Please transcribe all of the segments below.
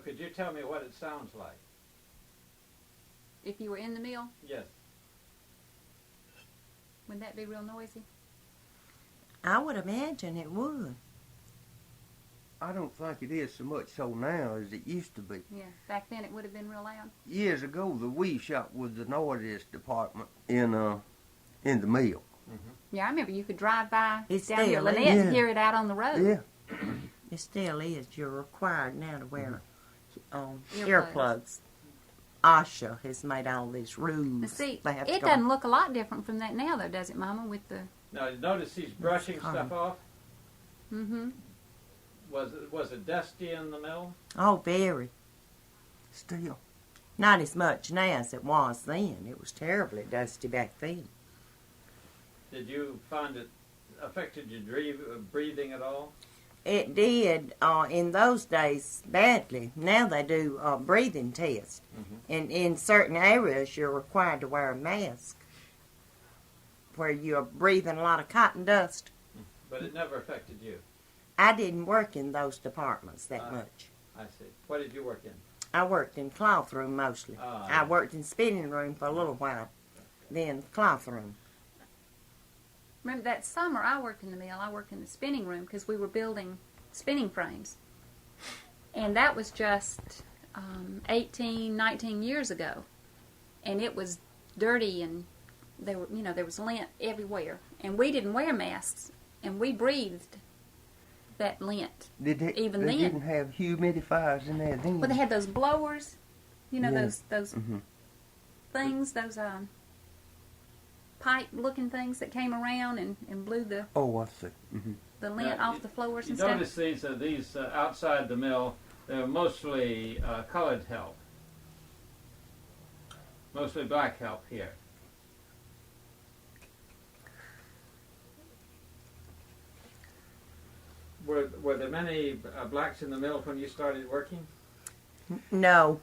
could you tell me what it sounds like? If you were in the mill, Yes. wouldn't that be real noisy? I would imagine it would. I don't think it is so much so now as it used to be. Yeah, back then it would have been real loud. Years ago, the weave shop was the noisiest department in the mill. Yeah, I remember you could drive by It's down here, still Lynette, is. and hear it out on the road. Yeah. It still is. You're required now to wear Earplugs. earplugs. OSHA has made all these rules. Now, see, They have to it go- doesn't look a lot different from that now, though, does it, Mama? With the Now, notice he's brushing stuff off. mm-hmm. Was it dusty in the mill? Oh, very. Still. Not as much now as it was then. It was terribly dusty back then. Did you find it affected your breathing at all? It did in those days badly. Now they do breathing tests. And in certain areas, you're required to wear a mask where you're breathing a lot of cotton dust. But it never affected you. I didn't work in those departments that much. I see. What did you work in? I worked in cloth room mostly. Ah, I worked in spinning room for a little while, then cloth room. Remember that summer I worked in the mill. I worked in the spinning room because we were building spinning frames. And that was just 18, 19 years ago. And it was dirty and there was lint everywhere. And we didn't wear masks and we breathed that lint. They Even then. didn't have humidifiers in there then. Well, they had those blowers, Yeah. those Mhm. things, those pipe-looking things that came around and blew the Oh, I see. the lint Now, off the floors You and stuff. notice these outside the mill, they're mostly colored help. Mostly black help here. Were there many blacks in the mill when you started working? No,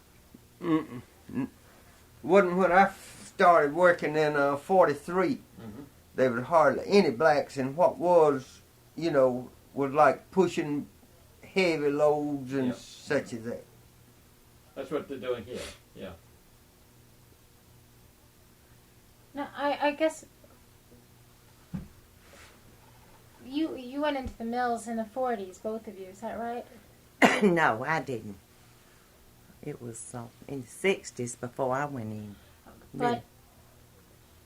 Wasn't when I started working in 43. There was hardly any blacks, and what was, was like pushing heavy loads and Yeah. such as that. That's what they're doing here. Yeah. Now, I guess you went into the mills in the 40s, both of you. Is that right? no, I didn't. It was in the 60s before I went in.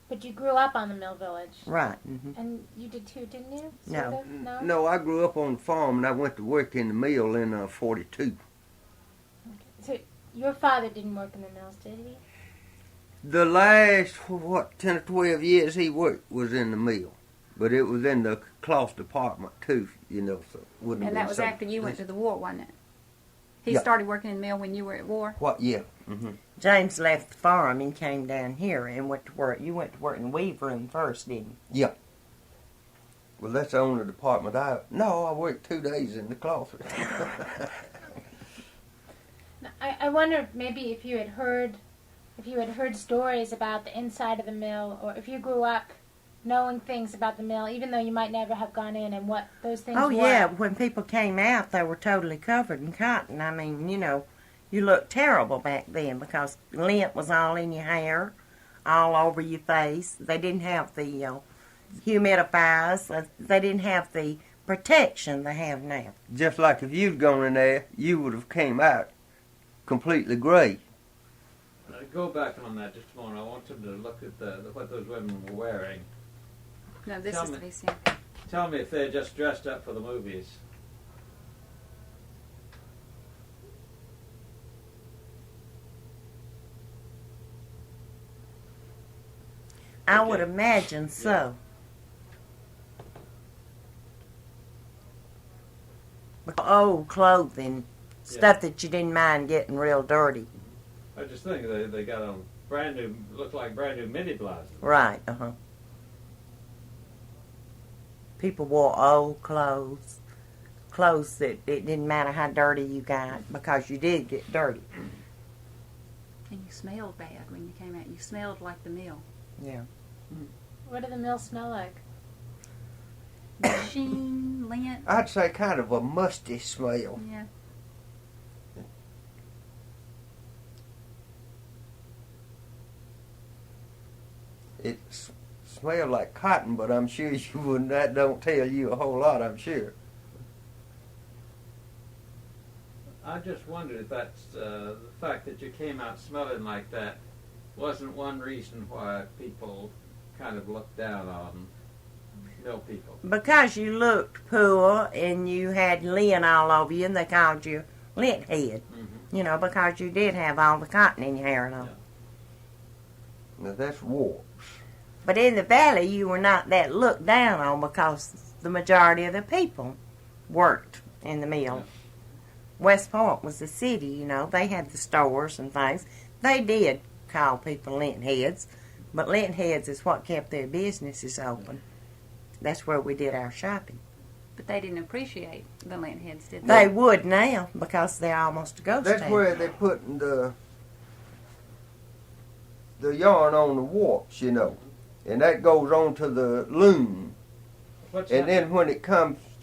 But you grew up on the mill village. Right. Mm-hmm. And you did too, didn't you? No. Sort of? No. No, I grew up on the farm, and I went to work in the mill in 42. So your father didn't work in the mills, did he? The last, 10 or 12 years he worked was in the mill. But it was in the cloth department, too, so it wouldn't And have that was been after you went to the war, wasn't it? He Yeah. started working in the mill when you were at war. What, yeah. Mm-hmm. James left the farm and came down here and went to work. You went to work in the weave room first, didn't you? Yeah. Well, that's the only department I worked 2 days in the cloth. Now, I wonder maybe if you had heard stories about the inside of the mill, or if you grew up knowing things about the mill, even though you might never have gone in, and what those things were. Oh, yeah. When people came out, they were totally covered in cotton. I mean, you looked terrible back then because lint was all in your hair, all over your face. They didn't have the humidifiers. They didn't have the protection they have now. Just like if you'd gone in there, you would have came out completely gray. Go back on that just a moment. I want them to look at what those women were wearing. No, this Tell is me. to be seen. Tell me if they're just dressed up for the movies. I Okay. would imagine so. Old clothing, stuff that you didn't mind getting real dirty. I just think they got on look like brand new midi blouses. Right, People wore old clothes that it didn't matter how dirty you got because you did get dirty. And you smelled bad when you came out. You smelled like the mill. Yeah. What did the mill smell like? Machine, lint. I'd say kind of a musty smell. Yeah. smell like cotton, but I'm sure you wouldn't. That don't tell you a whole lot, I'm sure. I just wondered if that's the fact that you came out smelling like that wasn't one reason why people kind of looked down on mill people. Because you looked poor and you had lint all over you, and they called you lint head. Mm-hmm. You know, because you did have all the cotton in your hair and all. Yeah. Now that's warps. But in the valley, you were not that looked down on because the majority of the people worked in the mill. Yeah. West Point was the city, you know. They had the stores and things. They did call people lint heads, but lint heads is what kept their businesses open. That's where we did our shopping. But they didn't appreciate the lint heads, did They they? would now because they're almost a ghost That's town. where they put the yarn on the warps, you know, and that goes on to the loom. What's And then when it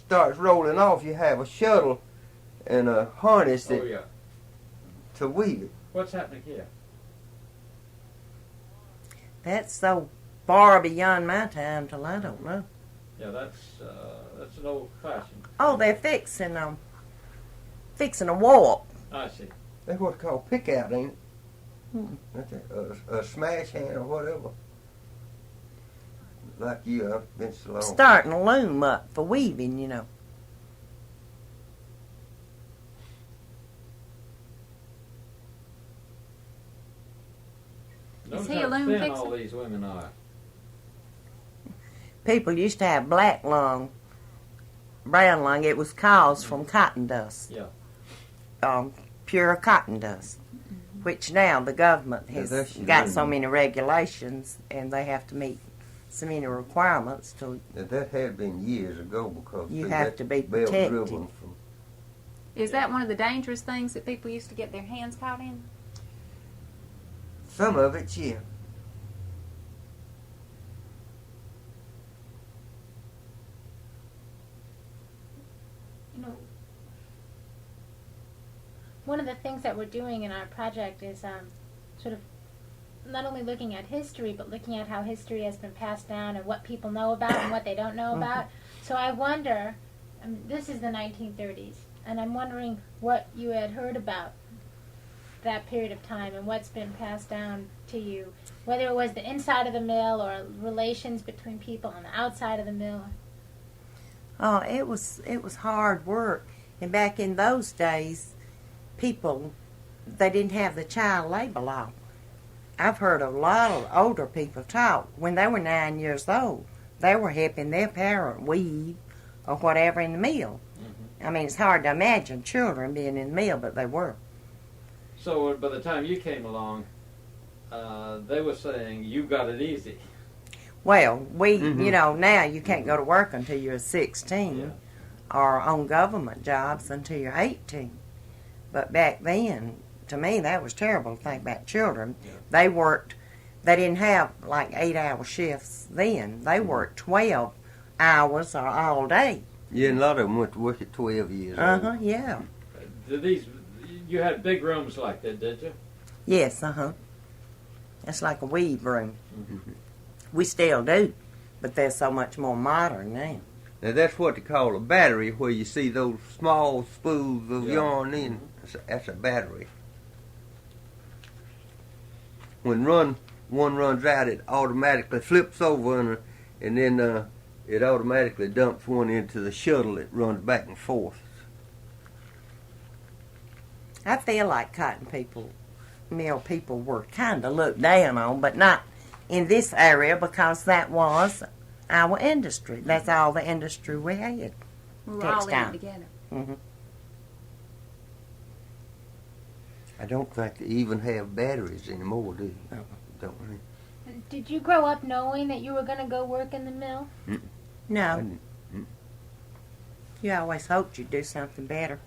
starts rolling off, you have a shuttle and a harness happening? that, Oh, yeah. to weave it. What's happening here? That's so far beyond my time till I don't know. Yeah, that's an old fashioned. Oh, they're fixing a warp. I see. That's what's called pick out, ain't it? Hmm. That's a smash hand or whatever. Like you, I've been so long. Starting a loom up for weaving, you know. Notice he a how loom thin fixer? all these women are. People used to have black lung, brown lung. It was caused from cotton dust. Yeah. Pure cotton dust, which now the government has that's got your- so many regulations and they have to meet so many requirements to. Now, that had been years ago because You see, have that to be belt protected. driven from. Is that one of the dangerous things that people used to get their hands caught in? Some of it, yeah. You know, one of the things that we're doing in our project is sort of not only looking at history, but looking at how history has been passed down and what people know about and what they don't know about. So I wonder, this is the 1930s, and I'm wondering what you had heard about that period of time and what's been passed down to you, whether it was the inside of the mill or relations between people on the outside of the mill. Oh, it was hard work, and back in those days, people they didn't have the child labor law. I've heard a lot of older people talk when they were 9 years old. They were helping their parent weave or whatever in the mill. Mm-hmm. I mean, it's hard to imagine children being in the mill, but they were. So by the time you came along, they were saying you got it easy. Well, Mhm. you know, now you can't go to work until you're 16 Yeah. or on government jobs until you're 18. But back then, to me, that was terrible to think about children. Yeah. They worked, they didn't have like 8-hour shifts then. They worked 12 hours or all day. Yeah, and a lot of them went to work at 12 years Uh-huh, old. yeah. You had big rooms like that, did you? Yes, uh-huh. It's like a weave room. Mhm. We still do, but they're so much more modern now. Now that's what they call a battery, where you see those small spools of Yeah. yarn in. That's a battery. When one runs out, it automatically flips over, and then it automatically dumps one into the shuttle that runs back and forth. I feel like mill people were kind of looked down on, but not in this area because that was our industry. That's all the industry we had. We were all in Textile. it together. Hmm. I don't think they even have batteries anymore, do you? No. Don't they? Did you grow up knowing that you were going to go work in the mill? I No, didn't. you always hoped you'd do something better.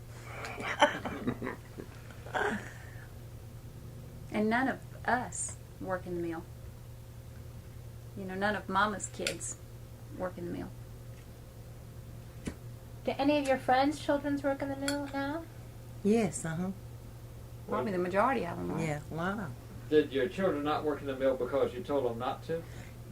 And none of us work in the mill. You know, none of Mama's kids work in the mill. Do any of your friends' children work in the mill now? Yes, uh-huh. Probably the majority of them are. Yeah, a lot of them. Did your children not work in the mill because you told them not to?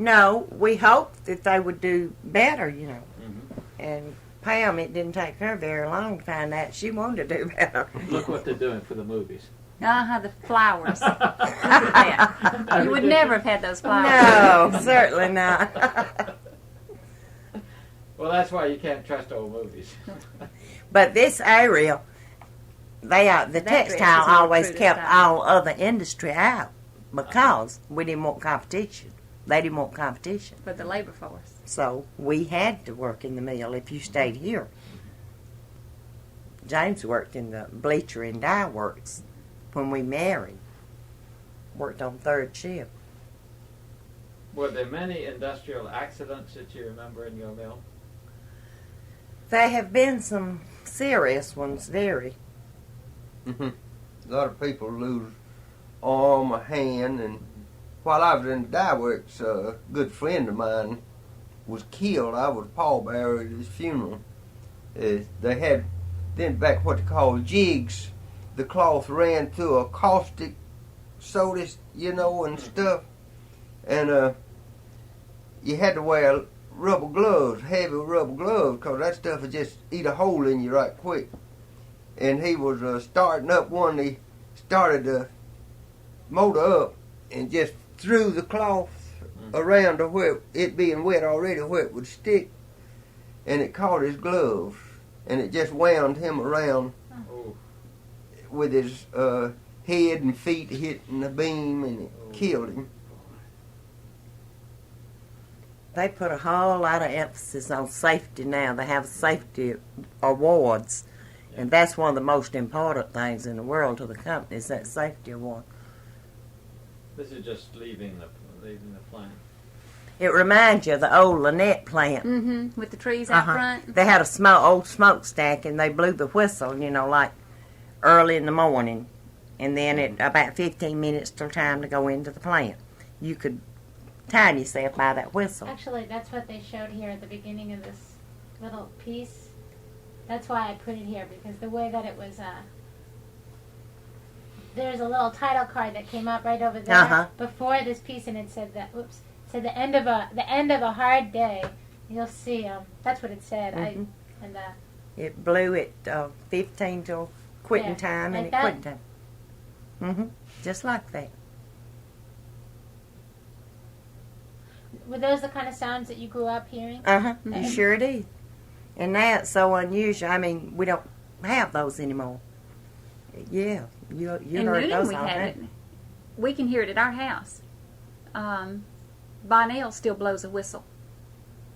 No, we hoped that they would do better, you know. Mm-hmm. And Pam, it didn't take her very long to find out she wanted to do better. Look what they're doing for the movies. The flowers. Look at that. You would never have had those flowers. No, certainly not. Well, that's why you can't trust old movies. But this area, the dress textile is more always true to kept style. all other industry out because we didn't want competition. They didn't want competition. For the labor force. So we had to work in the mill if you stayed here. James worked in the bleacher and dye works when we married. Worked on third shift. Were there many industrial accidents that you remember in your mill? There have been some serious ones, very. A lot of people lose arm, a hand, and while I was in the dye works, a good friend of mine was killed. I was pallbearer at his funeral. They had then back what they call jigs. The cloth ran through a caustic soda, you know, and stuff, and you had to wear rubber gloves, heavy rubber gloves, because that stuff would just eat a hole in you right quick. And he was starting up one. He started the motor up and just threw the cloth around to where it being wet already, where it would stick, and it caught his gloves, and it just wound him around Oh, with his head and feet hitting the beam, and it killed him. They put a whole lot of emphasis on safety now. They have safety awards. And that's one of the most important things in the world to the company is that safety award. this is just leaving the plant. It reminds you of the old Lynette plant. Mm-hmm. With the trees out front. They had a old smokestack and they blew the whistle, you know, like early in the morning. And then at about 15 minutes till time to go into the plant. You could time yourself by that whistle. Actually, that's what they showed here at the beginning of this little piece. That's why I put it here, because the way that it was, there's a little title card that came up right over there before this piece, and it said that, said the end of a hard day. You'll see, that's what it said. Mm-hmm. It blew at 15 till quitting time, and like it quitting time. Mm-hmm. Just like that. Were those the kind of sounds that you grew up hearing? You sure did. And now it's so unusual. I mean, we don't have those anymore. Yeah, you heard Noonan those we all have day. it. We can hear it at our house. Bonnell still blows a whistle.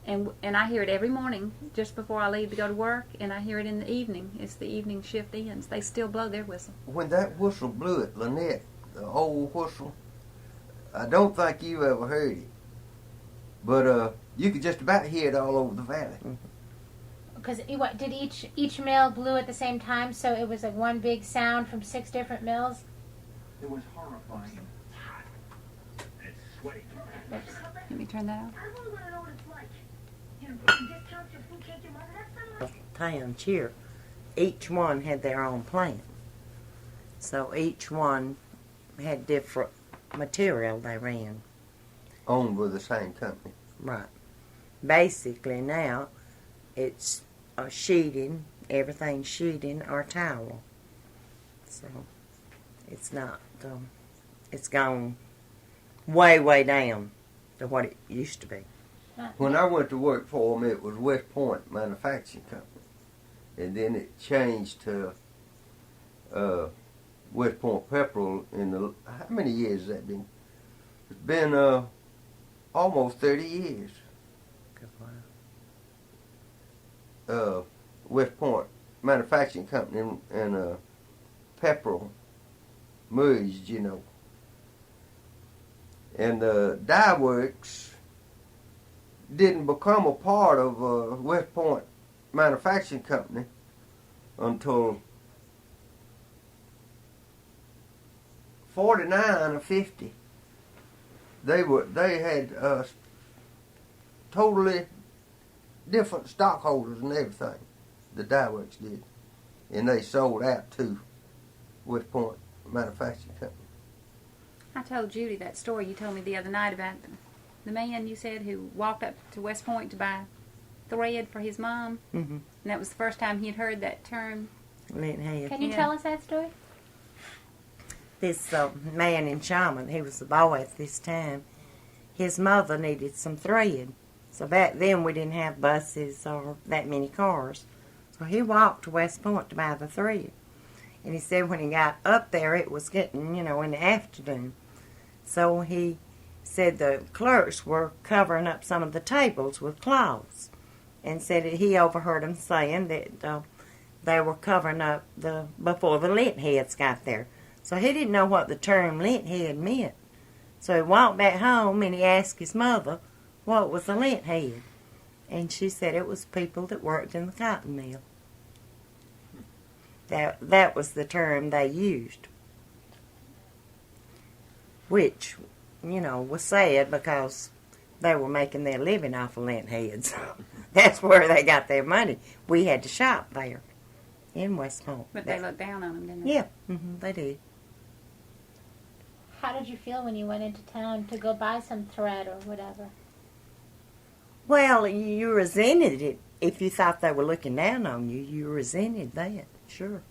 And I hear it every morning just before I leave to go to work, and I hear it in the evening. It's the evening shift ends. They still blow their whistle. When that whistle blew at Lynette, the old whistle, I don't think you ever heard it. But you could just about hear it all over the valley. Because did each mill blew at the same time, so it was like one big sound from 6 different mills? It was horrifying. Hot. And it's sweaty. Oops. Let me turn that off. I really want to know what it's like. You know, getting discounts your food cake, your mother, that's not Towns here, each one had their own plant. So each one had different material they ran. Owned by the same company. Right. Basically now, it's sheeting, everything's sheeting or towel. So it's not, it's gone way, way down to what it used to be. When I went to work for them, it was West Point Manufacturing Company. And then it changed to West Point Pepperell in how many years has that been? It's been almost 30 years. West Point Manufacturing Company and Pepperell merged, you know. And the Dye Works didn't become a part of West Point Manufacturing Company until 49 or 50. They had totally different stockholders and everything. The Dye Works did, and they sold out to West Point Manufacturing Company. I told Judy that story you told me the other night about The man you said who walked up to West Point to buy thread for his mom, Mm-hmm. and that was the first time he had heard that term. Lint head. Can you Yeah. tell us that story? This man in Shaman, he was a boy at this time. His mother needed some thread. So back then we didn't have buses or that many cars. So he walked to West Point to buy the thread. And he said when he got up there, it was getting, in the afternoon. So he said the clerks were covering up some of the tables with cloths. And said that he overheard them saying that they were covering up before the lint heads got there. So he didn't know what the term lint head meant. So he walked back home and he asked his mother what was a lint head. And she said it was people that worked in the cotton mill. That was the term they used. Which, was sad because they were making their living off of lint heads. That's where they got their money. We had to shop there in West Point. But they looked down on him, didn't they? Yeah, they did. How did you feel when you went into town to go buy some thread or whatever? Well, you resented it. If you thought they were looking down on you, you resented that, sure.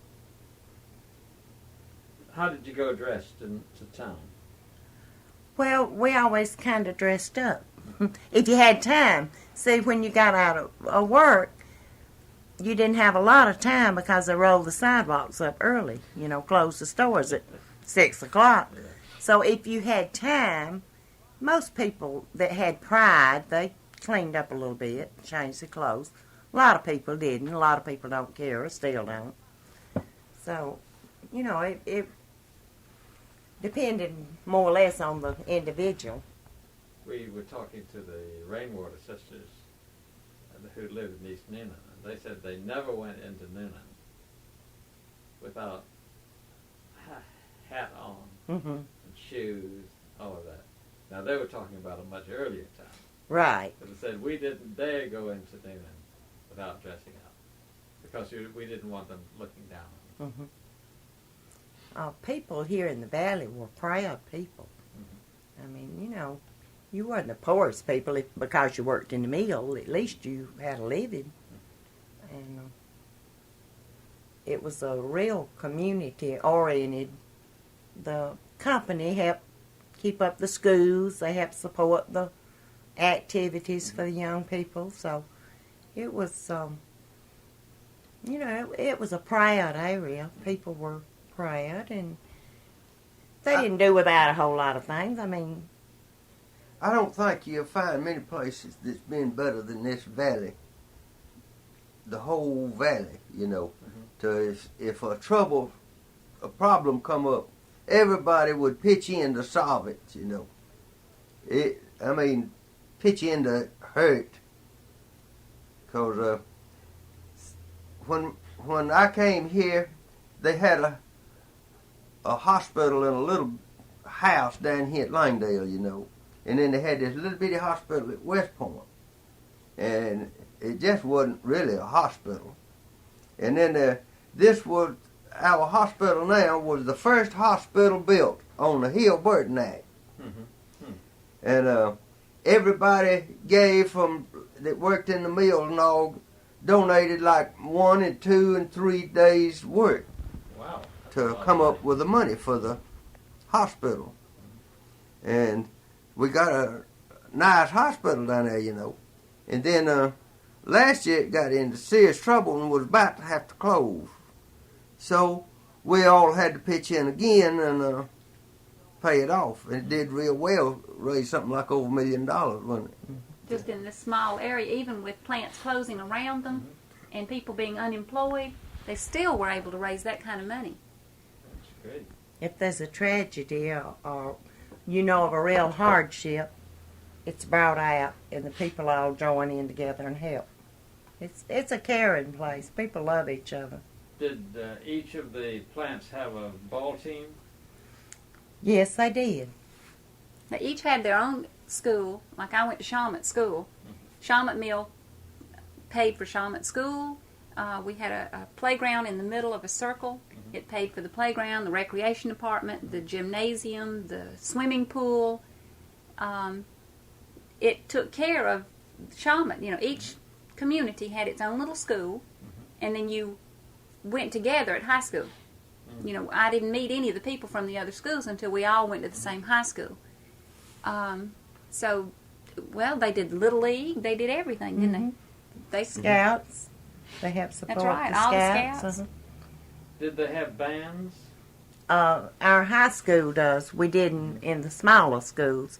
How did you go dressed into town? Well, we always kind of dressed up. If you had time. See, when you got out of work, you didn't have a lot of time because they rolled the sidewalks up early. Closed the stores at 6 o'clock. Yeah. So if you had time, most people that had pride, they cleaned up a little bit, changed their clothes. A lot of people didn't. A lot of people don't care or still don't. So, it depended more or less on the individual. We were talking to the Rainwater sisters who lived in East Newnan, and they said they never went into Newnan without hat on Mm-hmm. and shoes, all of that. Now they were talking about a much earlier time. Right. But they said we didn't dare go into Newnan without dressing up because we didn't want them looking down on us. Mm-hmm. People here in the valley were proud people. Mhm. I mean, you wasn't the poorest people because you worked in the mill. At least you had a living. And it was a real community-oriented. The company helped keep up the schools. They helped support the activities for the young people. So it was, it was a proud area. People were proud, and they didn't do without a whole lot of things. I mean, I don't think you'll find many places that's been better than this valley. The whole valley, To if a problem come up, everybody would pitch in to solve it, pitch in to hurt. Because when I came here, they had a hospital in a little house down here at Langdale, And then they had this little bitty hospital at West Point. And it just wasn't really a hospital. And then our hospital now was the first hospital built on the Hill-Burton Act. Mm-hmm. And everybody that worked in the mill and all donated like 1 and 2 and 3 days' work Wow. That's a to lot of come money. up with the money for the hospital. And we got a nice hospital down there, And then last year it got into serious trouble and was about to have to close. So we all had to pitch in again and pay it off. And it did real well, raised something like over $1 million, wasn't it? Just in this small area, even with plants closing around them and people being unemployed, they still were able to raise that kind of money. That's great. if there's a tragedy or of a real hardship, it's brought out and the people all join in together and help. It's a caring place. People love each other. Did each of the plants have a ball team? Yes, they did. They each had their own school. Like I went to Shawmut School. Shawmut Mill paid for Shawmut School. We had a playground in the middle of a circle. It paid for the playground, the recreation department, the gymnasium, the swimming pool. it took care of shaman. You know, each community had its own little school, and then you went together at high school. You know, I didn't meet any of the people from the other schools until we all went to the same high school. So, well, they did Little League. They did everything, didn't they? Scouts. They help support That's right, the all the scouts. scouts. Did they have bands? Our high school does. We didn't in the smaller schools,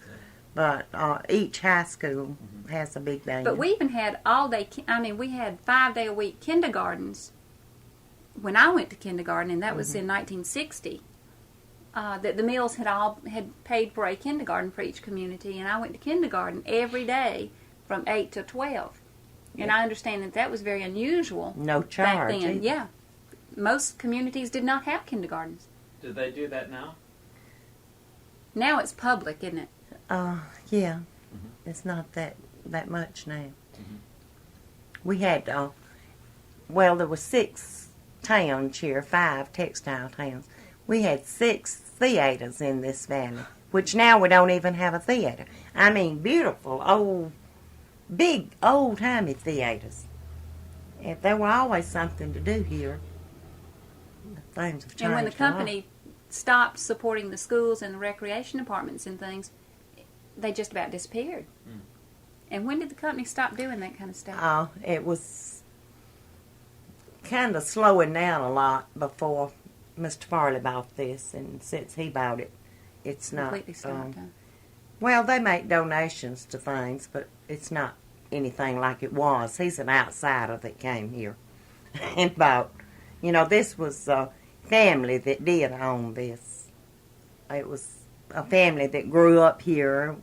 but each high school has a big band. But we even had we had 5-day-a-week kindergartens when I went to kindergarten, and that was in 1960. That the mills had paid for a kindergarten for each community, and I went to kindergarten every day from 8 to 12. And I understand that was very unusual. No charge. Back then, either. yeah. Most communities did not have kindergartens. Do they do that now? Now it's public, isn't it? Yeah. It's not that much now. We had, well, there were 6 towns here, 5 textile towns. We had 6 theaters in this valley, which now we don't even have a theater. I mean, beautiful, big, old-timey theaters. And there were always something to do here. Things have changed. And when the a lot. company stopped supporting the schools and the recreation departments and things, they just about disappeared. And when did the company stop doing that kind of stuff? It was kind of slowing down a lot before Mr. Farley bought this, and since he bought it, it's Completely not. stopped. Huh? Well, they make donations to things, but it's not anything like it was. He's an outsider that came here and bought. You know, this was a family that did own this. It was a family that grew up here,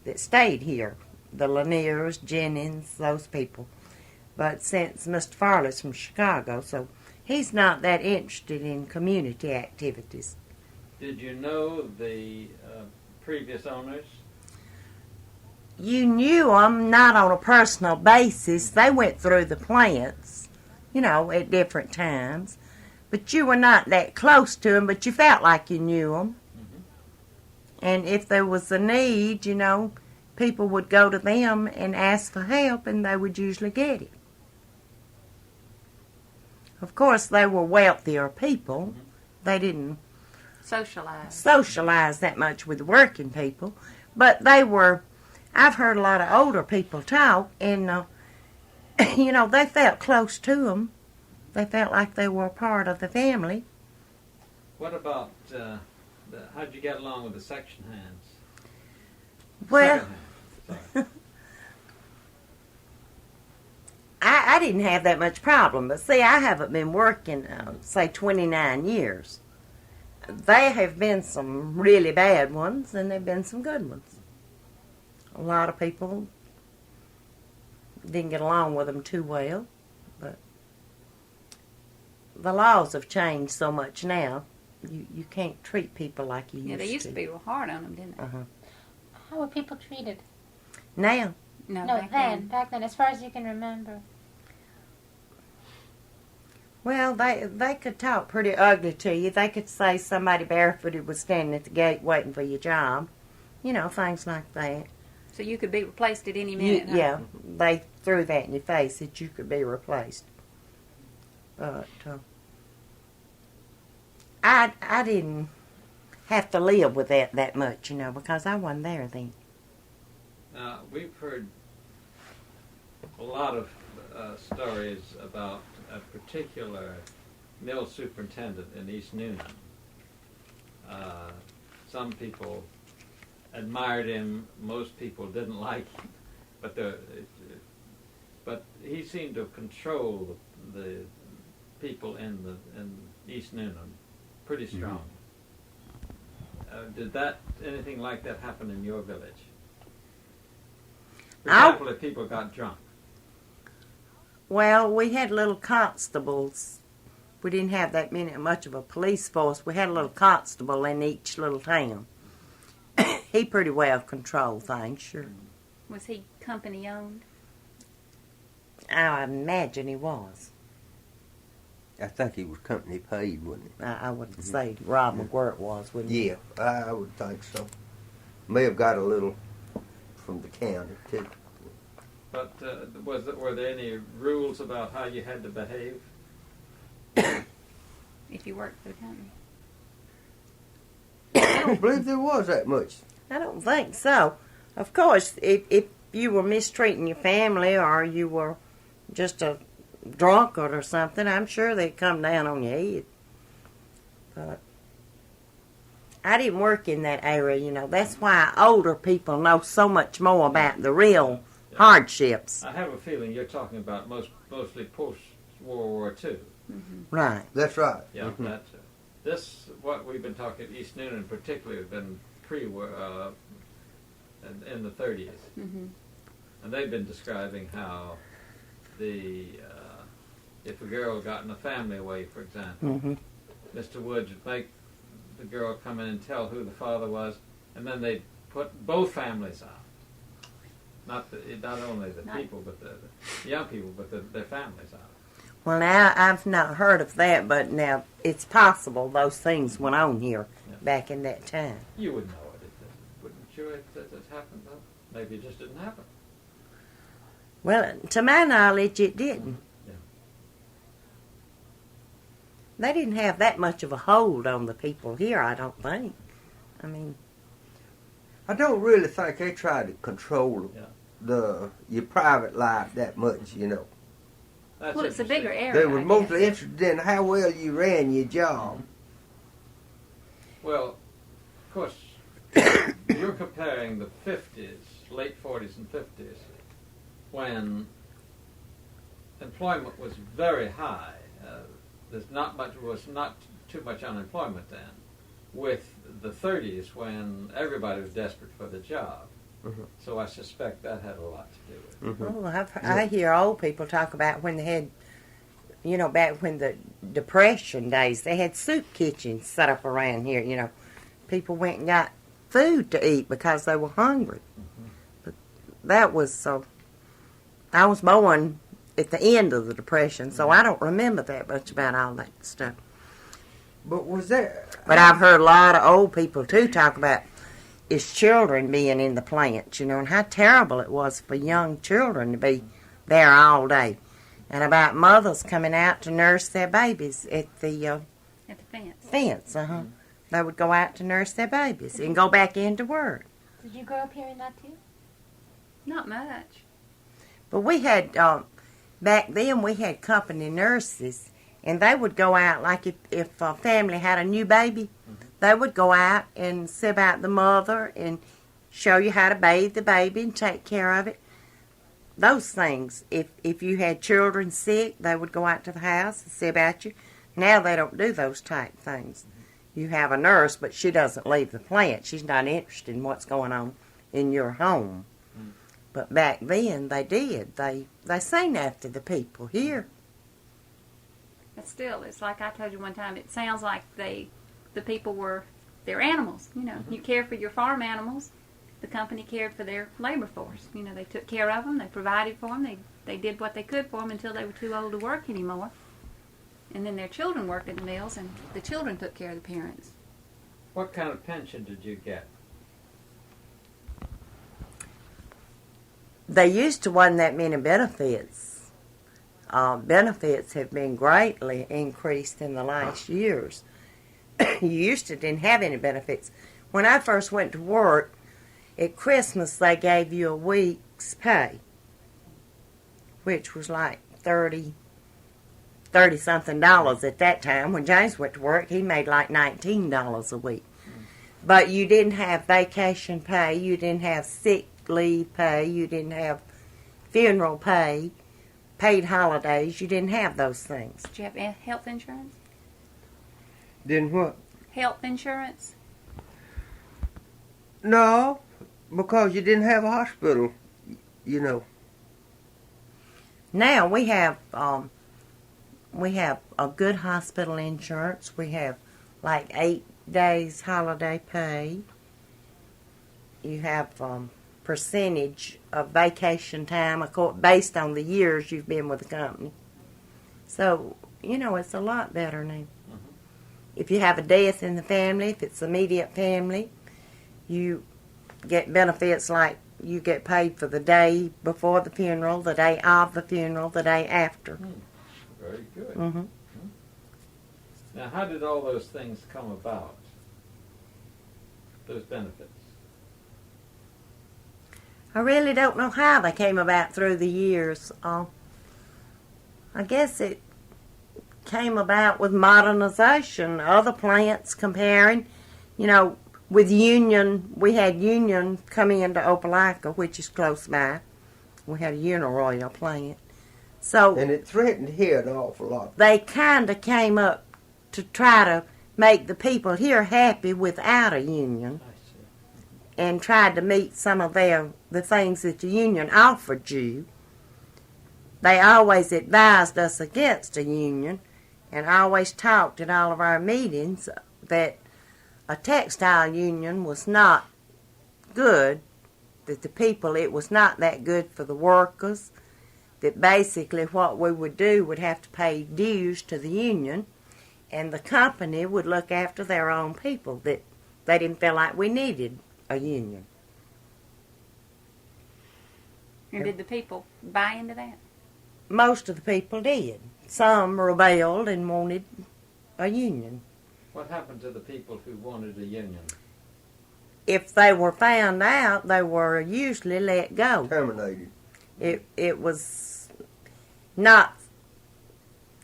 that stayed here. The Laniers, Jennings, those people. But since Mr. Farley's from Chicago, so he's not that interested in community activities. Did you know the previous owners? You knew them, not on a personal basis. They went through the plants, you know, at different times. But you were not that close to them, but you felt like you knew them. And if there was a need, you know, people would go to them and ask for help, and they would usually get it. Of course, they were wealthier people. They didn't socialize that much with the working people. But they were, I've heard a lot of older people talk, and, you know, they felt close to them. They felt like they were a part of the family. What about, how'd you get along with the section hands? Well, Second hand, sorry. I didn't have that much problem, but see, I haven't been working, say, 29 years. There have been some really bad ones, and there have been some good ones. A lot of people didn't get along with them too well, but the laws have changed so much now. You can't treat people like you used to. Yeah, they used to be real hard on them, didn't they? How were people treated? Now, No, back back then, as far as you can remember. well, they could talk pretty ugly to you. They could say somebody barefooted was standing at the gate waiting for your job. You know, things like that. So you could be replaced at any minute. Huh? Yeah, they threw that in your face that you could be replaced. But I didn't have to live with that much, you know, because I wasn't there then. We've heard a lot of stories about a particular mill superintendent in East Newnan. Some people admired him. Most people didn't like him, but he seemed to control the people in East Newnan pretty strong. Did anything like that happen in your village? For example, if people got drunk. Well, we had little constables. We didn't have that much of a police force. We had a little constable in each little town. He pretty well controlled things, sure. Was he company owned? I imagine he was. I think he was company paid, wasn't he? I would say Rob McGuirt was, wouldn't he? Yeah, I would think so. May have got a little from the county too. But were there any rules about how you had to behave? If you worked for the company. I don't believe there was that much. I don't think so. Of course, if you were mistreating your family or you were just a drunkard or something, I'm sure they'd come down on your head. But I didn't work in that area, you know. That's why older people know so much more about the real hardships. I have a feeling you're talking about mostly post-World War II. Right. That's right. Yeah, that's this. What we've been talking, East Noonan particularly, has been in the 30s, and they've been describing how if a girl got in a family away, for example, Mr. Woods would make the girl come in and tell who the father was, and then they'd put both families out. Not only the people, but the young people, but their families out. Well, now, I've not heard of that, but now it's possible those things went on here back in that time. You would know it, wouldn't you? It happened, though. Maybe it just didn't happen. Well, to my knowledge, it didn't. Yeah. They didn't have that much of a hold on the people here, I don't think. I mean, I don't really think they tried to control your private life that much, you know. That's Well, it's a bigger area. They were I mostly guess. interested in how well you ran your job. Well, of course, you're comparing the 50s, late 40s and 50s, when employment was very high. Was not too much unemployment then, with the 30s when everybody was desperate for the job. So I suspect that had a lot to do with it. oh, I hear old people talk about when they had, you know, back when the Depression days, they had soup kitchens set up around here, you know. People went and got food to eat because they were hungry. But that was I was born at the end of the Depression, so I don't remember that much about all that stuff. But was there... But I've heard a lot of old people, too, talk about his children being in the plants, you know, and how terrible it was for young children to be there all day. And about mothers coming out to nurse their babies at the fence. They would go out to nurse their babies and go back into work. Did you grow up hearing that too? Not much. But we had, back then we had company nurses, and they would go out, like if a family had a new baby, they would go out and see about the mother and show you how to bathe the baby and take care of it. Those things. If you had children sick, they would go out to the house and see about you. Now they don't do those type things. You have a nurse, but she doesn't leave the plant. She's not interested in what's going on in your home. But back then, they did. They seen after the people here. But still, it's like I told you one time, it sounds like the people they're animals. You know, you care for your farm animals. The company cared for their labor force. You know, they took care of them. They provided for them. They did what they could for them until they were too old to work anymore. And then their children worked in the mills, and the children took care of the parents. What kind of pension did you get? They used to wasn't that many benefits. Benefits have been greatly increased in the last years. You used to didn't have any benefits. When I first went to work, at Christmas they gave you a week's pay, which was like $30-something at that time. When James went to work, he made like $19 a week. But you didn't have vacation pay, you didn't have sick leave pay, you didn't have funeral pay, paid holidays, you didn't have those things. Did you have health insurance? Didn't what? Health insurance? No, because you didn't have a hospital, you know. Now we have a good hospital insurance. We have like 8 days holiday pay. You have percentage of vacation time, of course, based on the years you've been with the company. So, you know, it's a lot better now. If you have a death in the family, if it's immediate family, you get benefits like you get paid for the day before the funeral, the day of the funeral, the day after. Very good. Mm-hmm. Now, how did all those things come about? Those benefits? I really don't know how they came about through the years. I guess it came about with modernization, other plants comparing. You know, with Union, we had Union coming into Opelika, which is close by. We had a Uniroyal plant. So And it threatened here an awful lot. they kind of came up to try to make the people here happy without a union, I see. and tried to meet some of the things that the union offered you. They always advised us against a union, and always talked at all of our meetings that a textile union was not good, that the people, it was not that good for the workers, that basically what we would do would have to pay dues to the union, and the company would look after their own people, that they didn't feel like we needed a union. And did the people buy into that? Most of the people did. Some rebelled and wanted a union. What happened to the people who wanted a union? If they were found out, they were usually let go. Terminated. It was not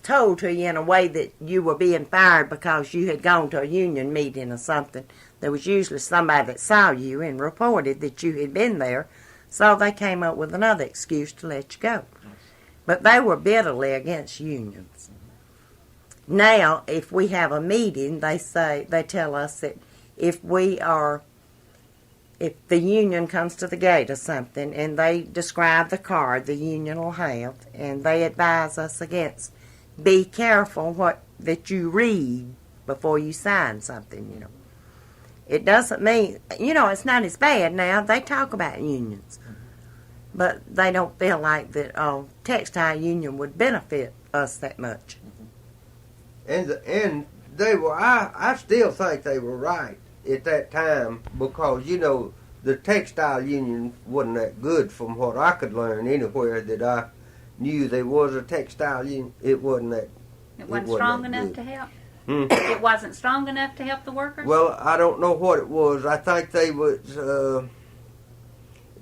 told to you in a way that you were being fired because you had gone to a union meeting or something. There was usually somebody that saw you and reported that you had been there, so they came up with another excuse to let you go. But they were bitterly against unions. Now, if we have a meeting, they tell us that if the union comes to the gate or something, and they describe the card the union will have, and they advise us against, be careful that you read before you sign something, you know. It doesn't mean, it's not as bad now. They talk about unions. But they don't feel like that textile union would benefit us that much. And they were, I still think they were right at that time, because, the textile union wasn't that good from what I could learn anywhere that I knew there was a textile union. It wasn't that. It wasn't strong enough to help? Hmm? It wasn't strong enough to help the workers? Well, I don't know what it was. I think they was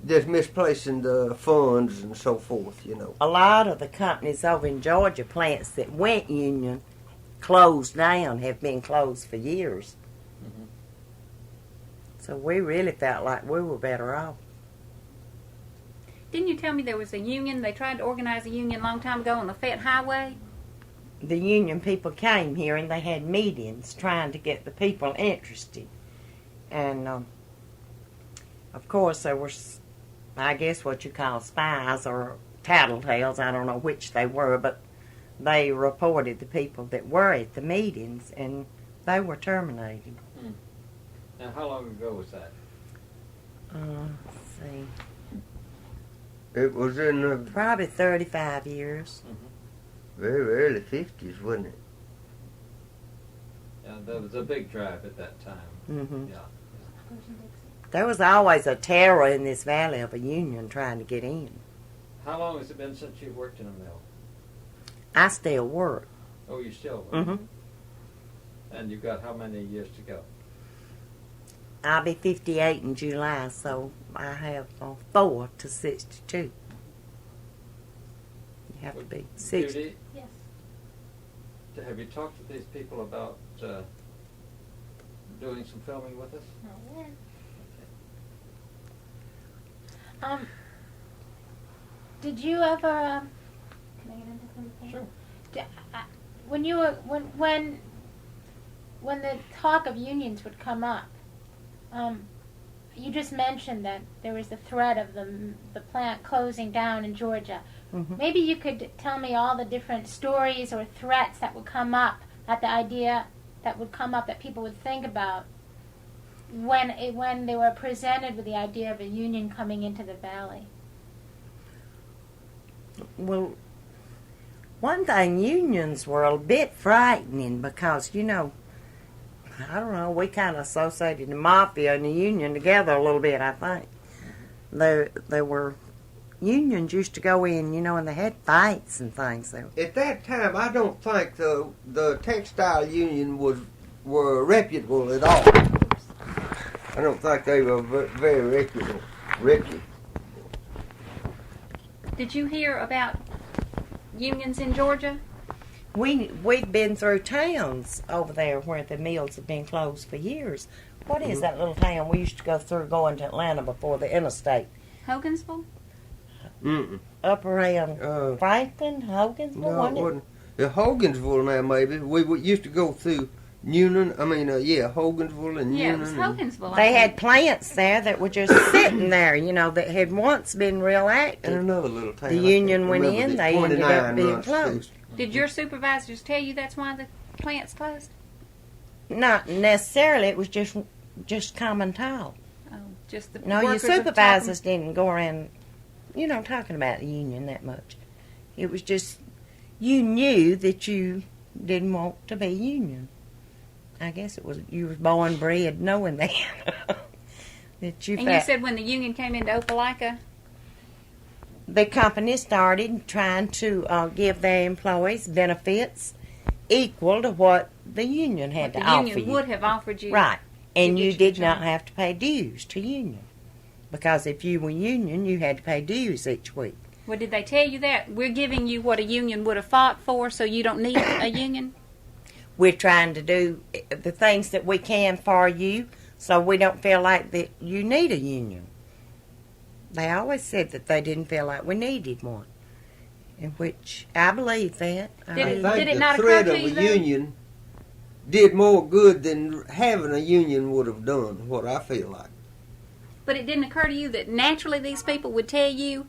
just misplacing the funds and so forth, A lot of the companies over in Georgia, plants that went union, closed down, have been closed for years. Mm-hmm. So we really felt like we were better off. Didn't you tell me there was a union? They tried to organize a union a long time ago on the Fett Highway? The union people came here and they had meetings trying to get the people interested. And, of course, there were, I guess, what you call spies or tattletales. I don't know which they were, but they reported the people that were at the meetings, and they were terminated. Now, how long ago was that? Let's see. It was in the Probably 35 years. very early 50s, wasn't it? Yeah, there was a big drive at that time. Mm-hmm. Yeah. There was always a terror in this valley of a union trying to get in. How long has it been since you've worked in a mill? I still work. Oh, you still work? Mm-hmm. And you've got how many years to go? I'll be 58 in July, so I have 4 to 62. You have to be 60. Judy, Yes. have you talked to these people about doing some filming with us? Did you ever? Can I get into something? Sure. When you were when the talk of unions would come up, you just mentioned that there was the threat of the plant closing down in Georgia. Mm-hmm. Maybe you could tell me all the different stories or threats that would come up, that people would think about when they were presented with the idea of a union coming into the valley. Well, one thing, unions were a bit frightening because, I don't know, we kind of associated the mafia and the union together a little bit, I think. there were unions used to go in, and they had fights and things. At that time, I don't think the textile union were reputable at all. I don't think they were very reputable. Did you hear about unions in Georgia? We've been through towns over there where the mills have been closed for years. What is that little town we used to go through going to Atlanta before the interstate? Hogansville? Up around Franklin, Hogansville, No, it wasn't it? wasn't. Hogansville now, maybe. We used to go through Hogansville and Yeah, it Union. was Hogansville. They I had think. plants there that were just sitting there, that had once been real And active. another little town. The union went in, they ended up being closed. Did your supervisors tell you that's why the plant's closed? Not necessarily. It was just common talk. Oh, just the No, your workers of supervisors didn't go around, talking about the union that much. It was just you knew that you didn't want to be union. I guess it was you was born bred knowing that. That you And felt you said when the union came into Opelika, the company started trying to give their employees benefits equal to what the union had what to the offer union you. would have offered you. Right. And to you get you did not job. have to pay dues to union. Because if you were union, you had to pay dues each week. Well, did they tell you that? We're giving you what a union would have fought for, so you don't need a union? We're trying to do the things that we can for you so we don't feel like that you need a union. They always said that they didn't feel like we needed one. In which I believe that. Did mean, it- I think it the not occur threat to of you, a though? union did more good than having a union would have done, what I feel like. But it didn't occur to you that naturally these people would tell you,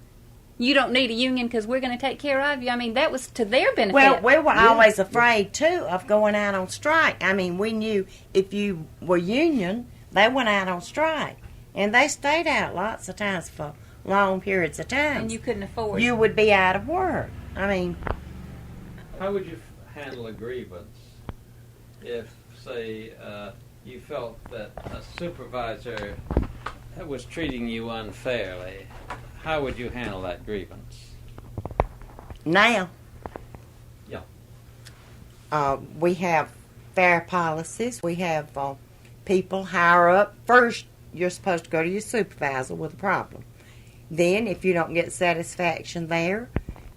you don't need a union because we're going to take care of you? I mean, that was to their benefit. well, we were Yeah. always afraid, too, of going out on strike. I mean, we knew if you were union, they went out on strike. And they stayed out lots of times for long periods of time. and you couldn't afford You would be out of work. I mean, How would you handle a grievance if, say, you felt that a supervisor was treating you unfairly? How would you handle that grievance? now, Yeah. we have fair policies. We have people higher up. First, you're supposed to go to your supervisor with a problem. Then, if you don't get satisfaction there,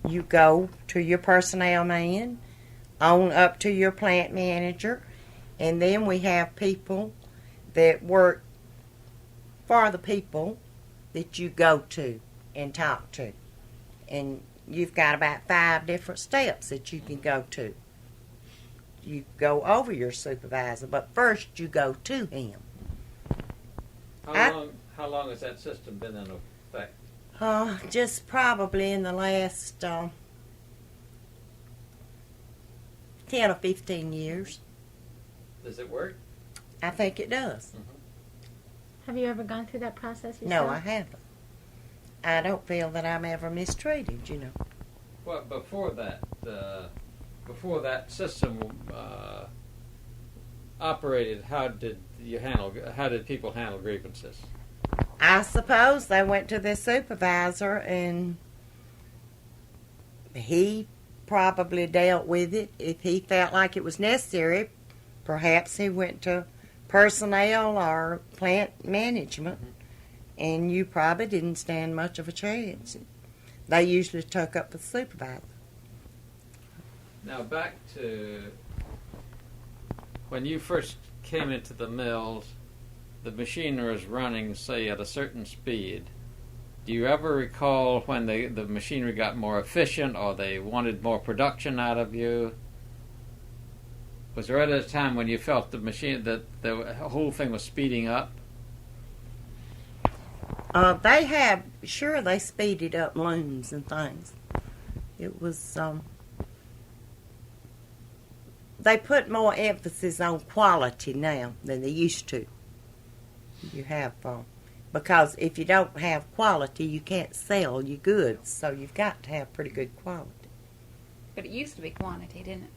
you go to your personnel man, on up to your plant manager, and then we have people that work for the people that you go to and talk to. And you've got about 5 different steps that you can go to. You go over your supervisor, but first you go to him. How long has that system been in effect? Just probably in the last 10 or 15 years. Does it work? I think it does. Have you ever gone through that process yourself? No, I haven't. I don't feel that I'm ever mistreated, Well, before that system operated, how did people handle grievances? I suppose they went to their supervisor and he probably dealt with it. If he felt like it was necessary, perhaps he went to personnel or plant management, and you probably didn't stand much of a chance. They usually took up with the supervisor. Now back to when you first came into the mills, the machinery was running, say, at a certain speed. Do you ever recall when the machinery got more efficient or they wanted more production out of you? Was there ever a time when you felt the machine that the whole thing was speeding up? They speeded up looms and things. It was, they put more emphasis on quality now than they used to. You have, because if you don't have quality, you can't sell your goods, so you've got to have pretty good quality. But it used to be quantity, didn't it?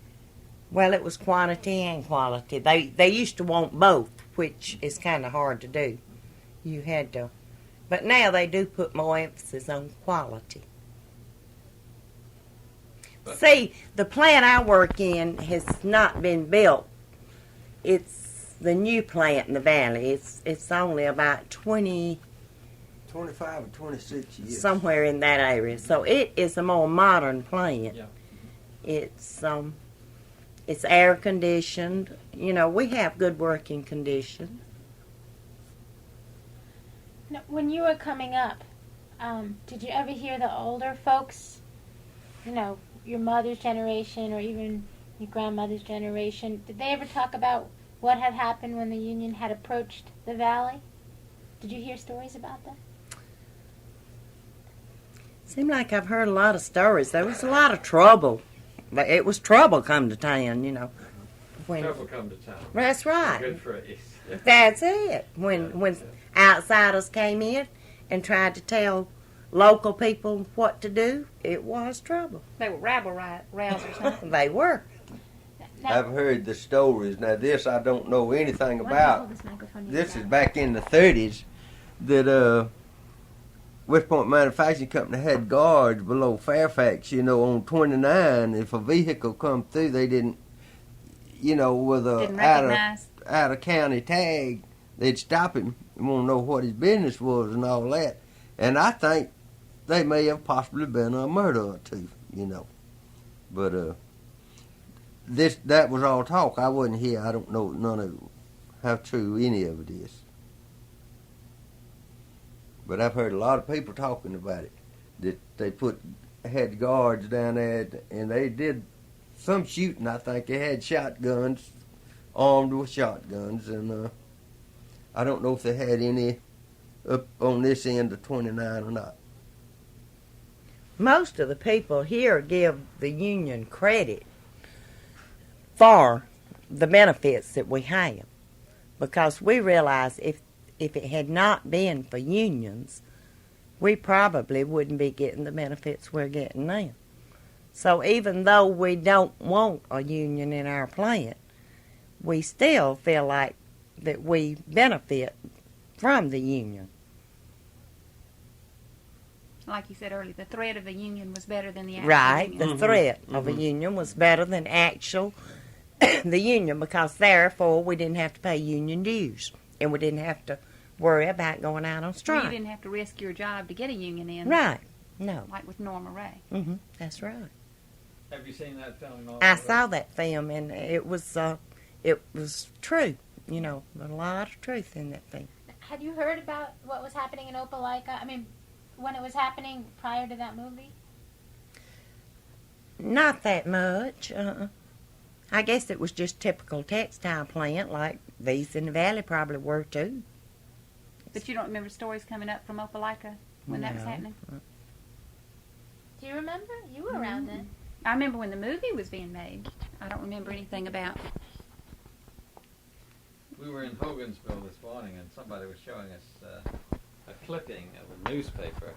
Well, it was quantity and quality. They used to want both, which is kind of hard to do. You had to But now they do put more emphasis on quality. But- See, the plant I work in has not been built. It's the new plant in the valley. It's only about 25 or 26 years. somewhere in that area. So it is a more modern plant. Yeah. It's air conditioned. You know, we have good working conditions. Now, when you were coming up, did you ever hear the older folks, you know, your mother's generation or even your grandmother's generation, did they ever talk about what had happened when the Union had approached the valley? Did you hear stories about that? Seemed like I've heard a lot of stories. There was a lot of trouble. But it was trouble come to town, you know. When, Trouble come to town. that's right. Good phrase. That's it. When outsiders came in and tried to tell local people what to do, it was trouble. They were rabble-rousers, huh? They were. Now, I've heard the stories. Now, this I don't know anything why don't you hold about. this microphone This down? is back in the 30s that West Point Manufacturing Company had guards below Fairfax, you know, on 29. If a vehicle come through, they didn't, you know, with a Didn't recognize. out of county tag, they'd stop him and want to know what his business was and all that. And I think they may have possibly been a murder or two, you know. But that was all talk. I wasn't here. I don't know none of how true any of it is. But I've heard a lot of people talking about it. That they had guards down there, and they did some shooting. I think they had shotguns, armed with shotguns, and I don't know if they had any up on this end of 29 or not. Most of the people here give the union credit for the benefits that we have, because we realize if it had not been for unions, we probably wouldn't be getting the benefits we're getting now. So even though we don't want a union in our plant, we still feel like that we benefit from the union. Like you said earlier, the threat of a union was better than the actual Right, union. the threat of a union was better than actual the union, because therefore we didn't have to pay union dues, and we didn't have to worry about going out on Well, strike. you didn't have to risk your job to get a union in. Right, no. Like with Norma Ray. That's right. Have you seen that film? I saw that film, and it was true. You know, a lot of truth in that thing. Had you heard about what was happening in Opelika? I mean, when it was happening prior to that movie? Not that much. I guess it was just typical textile plant, like these in the valley probably were too. But you don't remember stories coming up from Opelika when that was No. happening? Do you remember? You were around then. I remember when the movie was being made. I don't remember anything about. We were in Hogansville this morning, and somebody was showing us a clipping of a newspaper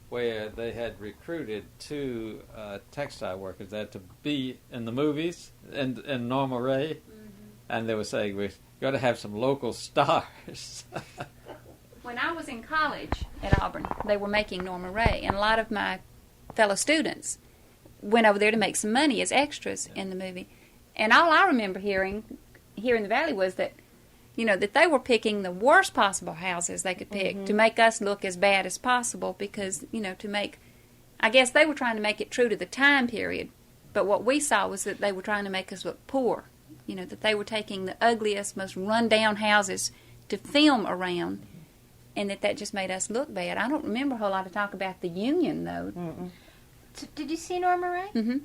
where they had recruited two textile workers there to be in the movies, and Norma Ray, and they were saying we've got to have some local stars. When I was in college at Auburn, they were making Norma Ray, and a lot of my fellow students went over there to make some money as extras in the movie. And all I remember hearing here in the valley was that, you know, that they were picking the worst possible houses they could pick to make us look as bad as possible, because, you know, I guess they were trying to make it true to the time period. But what we saw was that they were trying to make us look poor. You know, that they were taking the ugliest, most run-down houses to film around, and that just made us look bad. I don't remember a whole lot of talk about the union, though. Did you see Norma Ray? Mm-hmm.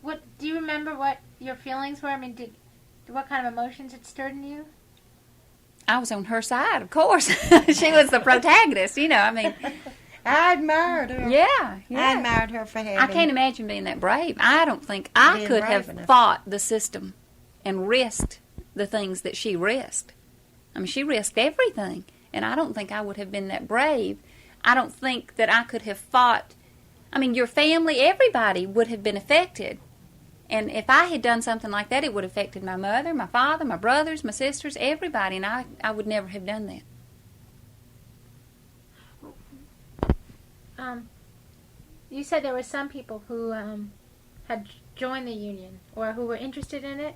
What do you remember? What your feelings were? I mean, what kind of emotions it stirred in you? I was on her side, of course. She was the protagonist, you know. I mean, I admired her. yeah. I admired her for having. I can't imagine being that brave. I don't think I Being could brave have enough. fought the system and risked the things that she risked. I mean, she risked everything, and I don't think I would have been that brave. I don't think that I could have fought. I mean, your family, everybody would have been affected. And if I had done something like that, it would have affected my mother, my father, my brothers, my sisters, everybody, and I would never have done that. You said there were some people who had joined the union or who were interested in it.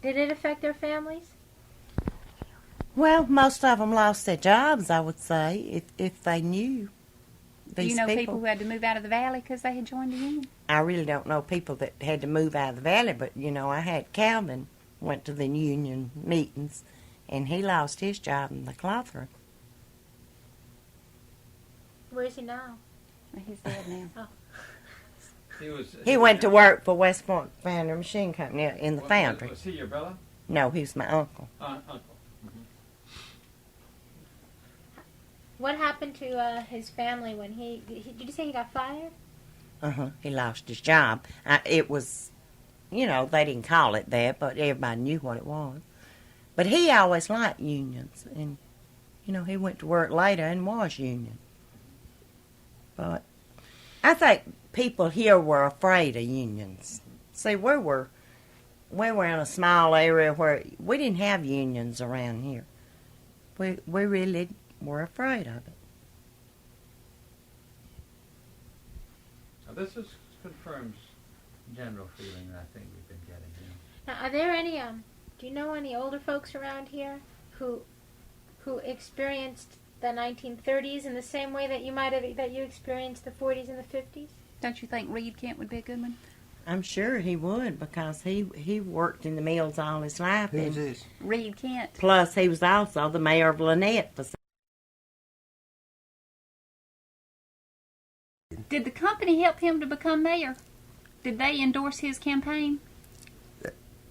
Did it affect their families? Well, most of them lost their jobs, I would say, if they knew Do these you know people who had to move out of the valley because they had joined the union? I really don't know people that had to move out of the valley, but, I had Calvin went to the union meetings, and he lost his job in the cloth room. Where is he now? He's dead now. He went to work for West Point Foundry Machine Company in the foundry. Was he your brother? No, he was my uncle. Uncle. What happened to his family when did you say he got fired? He lost his job. It was, they didn't call it that, but everybody knew what it was. But he always liked unions, and, he went to work later and was union. But I think people here were afraid of unions. See, we were in a small area where we didn't have unions around here. We really were afraid of it. Now, this confirms general feeling that I think we've been getting here. Now, are there any do you know any older folks around here who experienced the 1930s in the same way that you experienced the 40s and the 50s? Don't you think Reed Kent would be a good one? I'm sure he would, because he worked in the mills all his life. Who's this? Reed Kent. Plus, he was also the mayor of Lynette for. Did the company help him to become mayor? Did they endorse his campaign?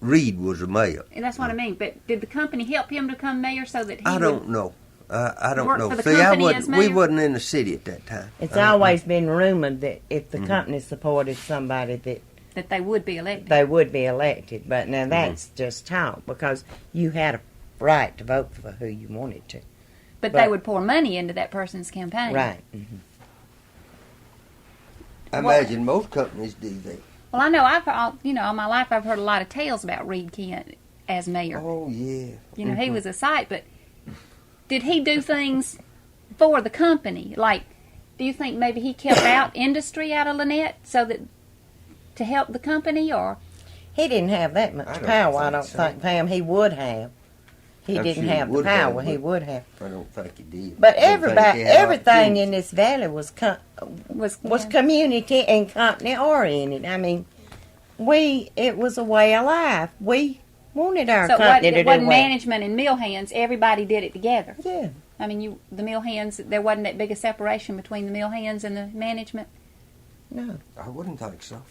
Reed was a mayor. And that's what I mean. But did the company help him to become mayor so that he I would don't know. I don't work know. for the See, I company as wasn't. We mayor? wasn't in the city at that time. It's always been rumored that if the company supported somebody, that they would be elected? they would be elected. But now that's just talk, because you had a right to vote for who you wanted to. But they would pour money into that person's campaign. Right. I imagine most companies do that. Well, I know all my life I've heard a lot of tales about Reed Kent as mayor. Oh yeah. He was a sight, but did he do things for the company? Like, do you think maybe he kept out industry out of Lynette to help the company, or? He didn't have that much power, I don't think, Pam. He would have. He didn't sure he have the would have, power. He but would have. I don't think he did. But I don't think he had everything in opportunity. this valley was Was community and company oriented. I mean, it was a way of life. We wanted our company to do it wasn't well. management and mill hands. Everybody did it together. Yeah. I mean, the mill hands, there wasn't that big a separation between the mill hands and the management. No, I wouldn't think so.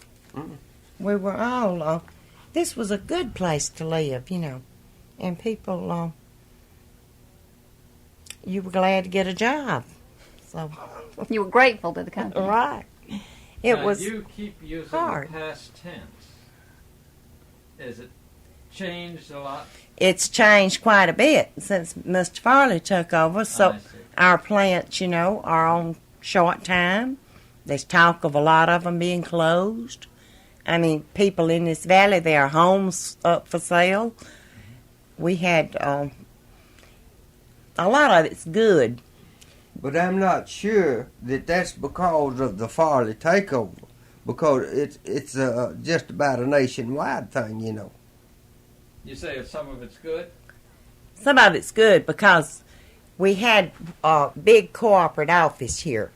we were all. This was a good place to live, and people. You were glad to get a job, so. You were grateful to the company. Right. It Now, was. you keep using hard. the past tense. Is it changed a lot? It's changed quite a bit since Mr. Farley took over. So I see. our plants, are on short time. There's talk of a lot of them being closed. I mean, people in this valley, their homes up for sale. We had a lot of it's good. But I'm not sure that that's because of the Farley takeover, because it's just about a nationwide thing, You say some of it's good? Some of it's good because we had a big corporate office here.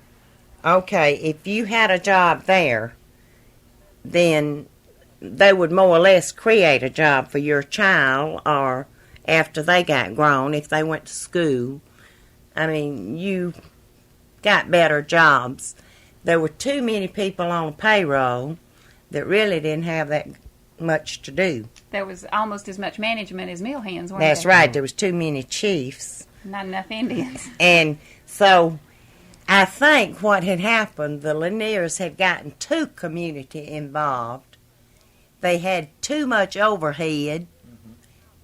Okay, if you had a job there, then they would more or less create a job for your child, or after they got grown, if they went to school. I mean, you got better jobs. There were too many people on the payroll that really didn't have that much to do. There was almost as much management as mill hands, weren't That's there? right. There was too many chiefs. Not enough Indians. And so I think what had happened, the Laniers had gotten too community involved. They had too much overhead.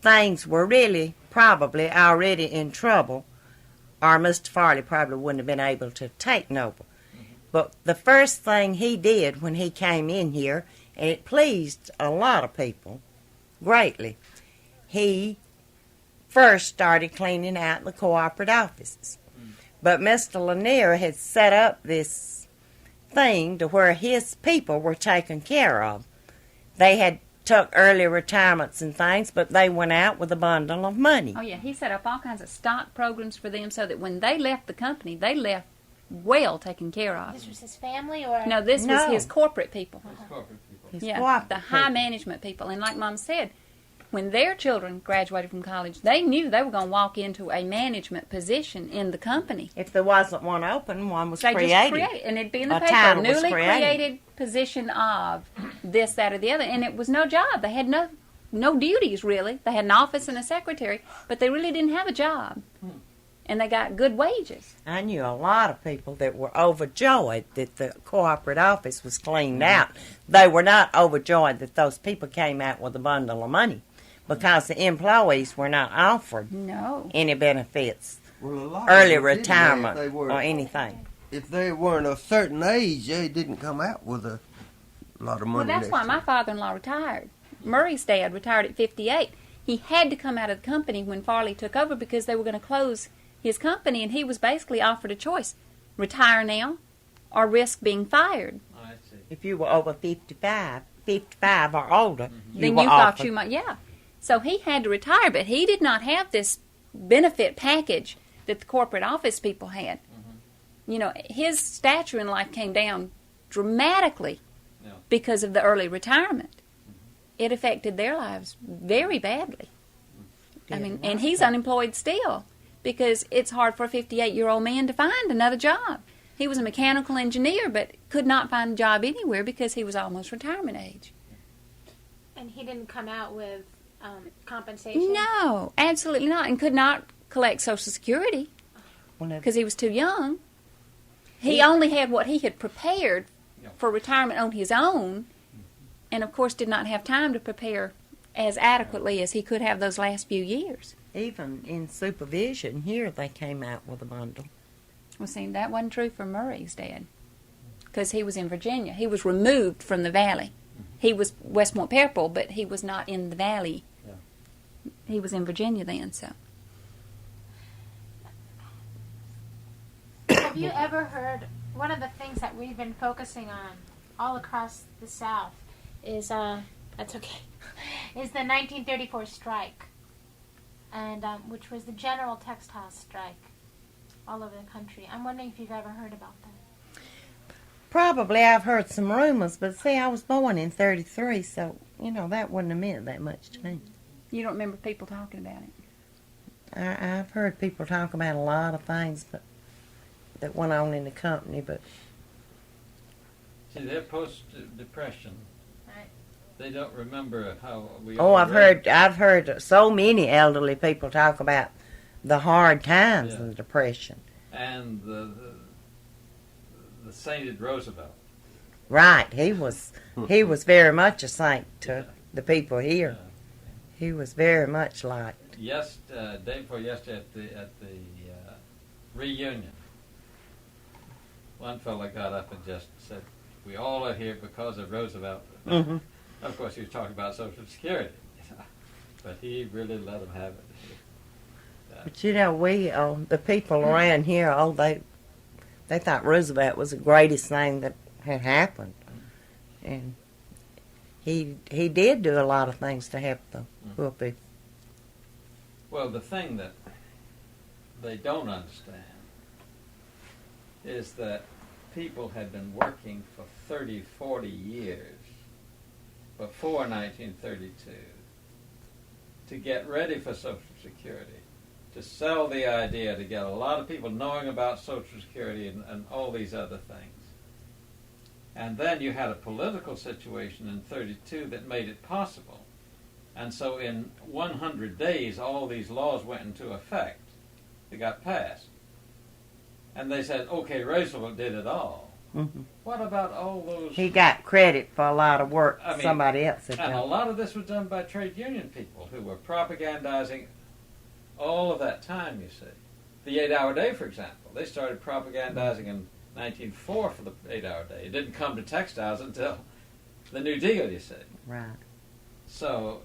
Things were really probably already in trouble, or Mr. Farley probably wouldn't have been able to take over. But the first thing he did when he came in here, and it pleased a lot of people greatly, he first started cleaning out the corporate offices. But Mr. Lanier had set up this thing to where his people were taken care of. They had took early retirements and things, but they went out with a bundle of money. Oh, yeah, he set up all kinds of stock programs for them so that when they left the company, they left well taken care of. This was his family, or No, this was No. his corporate people. It's corporate people. His Yeah, corporate the high people. management people. And like Mom said, when their children graduated from college, they knew they were going to walk into a management position in the company. If there wasn't one open, one was They created. just created, and it'd be in the A paper, title was newly created. created position of this, that, or the other. And it was no job. They had no duties, really. They had an office and a secretary, but they really didn't have a job. And they got good wages. I knew a lot of people that were overjoyed that the corporate office was cleaned out. They were not overjoyed that those people came out with a bundle of money because the employees were not offered No. any benefits, Well, a lot early of them didn't, retirement, if they were- or anything. If they weren't a certain age, they didn't come out with a lot of money. Well, that's why my father-in-law retired. Murray's dad retired at 58. He had to come out of the company when Farley took over because they were going to close his company, and he was basically offered a choice: retire now or risk being fired. I see. If you were over 55 or older, Then were you thought offered. you might, yeah. So he had to retire, but he did not have this benefit package that the corporate office people had. You know, his stature in life came down dramatically Yeah. because of the early retirement. It affected their lives very badly. I mean, and he's unemployed still because it's hard for a 58-year-old man to find another job. He was a mechanical engineer, but could not find a job anywhere because he was almost retirement age. and he didn't come out with compensation. No, absolutely not, and could not collect Social Security because he was too young. He only had what he had prepared for retirement on his own, and of course did not have time to prepare as adequately as he could have those last few years. Even in supervision here, they came out with a bundle. Well, see, that wasn't true for Murray's dad because he was in Virginia. He was removed from the valley. He was Westmont Purple, but he was not in the valley. Yeah. He was in Virginia then, so. Have you ever heard, one of the things that we've been focusing on all across the South is, that's okay, is the 1934 strike, and which was the general textile strike all over the country. I'm wondering if you've ever heard about that. Probably I've heard some rumors, but see, I was born in 33, so, that wouldn't have meant that much to me. You don't remember people talking about it? I've heard people talk about a lot of things that went on in the company, but See, they're post-depression. Right. They don't remember how we. I've heard so many elderly people talk about the hard times Yeah. and the depression. And the sainted Roosevelt. Right, he was very much a saint to the people here. He was very much liked. Day before yesterday at the reunion, one fella got up and just said, "We all are here because of Roosevelt." Mhm. Of course, he was talking about Social Security, but he really let them have it. But we, the people around here, they thought Roosevelt was the greatest thing that had happened, and he did do a lot of things to help the poor people. Well, the thing that they don't understand is that people had been working for 30, 40 years before 1932 to get ready for Social Security, to sell the idea, to get a lot of people knowing about Social Security and all these other things. And then you had a political situation in 32 that made it possible. And so in 100 days, all these laws went into effect. They got passed. And they said, okay, Roosevelt did it all. Mm-hmm. What about all those... He got credit for a lot of work somebody else had And a done. lot of this was done by trade union people who were propagandizing all of that time, you see. The 8-hour day, for example. They started propagandizing in 1904 for the 8-hour day. It didn't come to textiles until the New Deal, you see. Right. So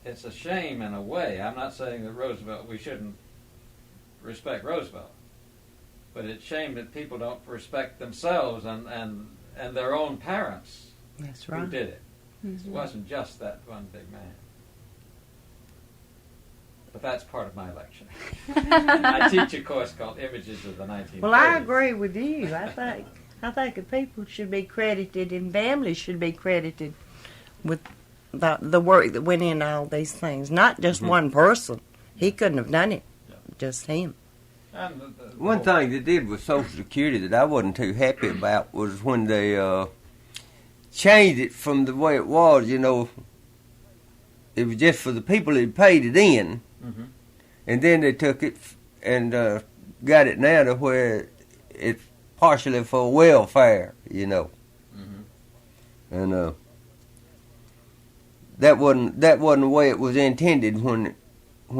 it's a shame in a way. I'm not saying that we shouldn't respect Roosevelt. But it's a shame that people don't respect themselves and their own parents That's who right. did it. It wasn't just that one big man. But that's part of my lecture. I teach a course called Images of the 1930s. Well, I agree with you. I think the people should be credited and families should be credited with the work that went into all these things. Not just one person. He couldn't have done it. Just him. And One thing they did with Social Security that I wasn't too happy about was when they changed it from the way it was, you know, it was just for the people that paid it in, and then they took it and got it now to where it's partially for welfare, you know. And that wasn't the way it was intended when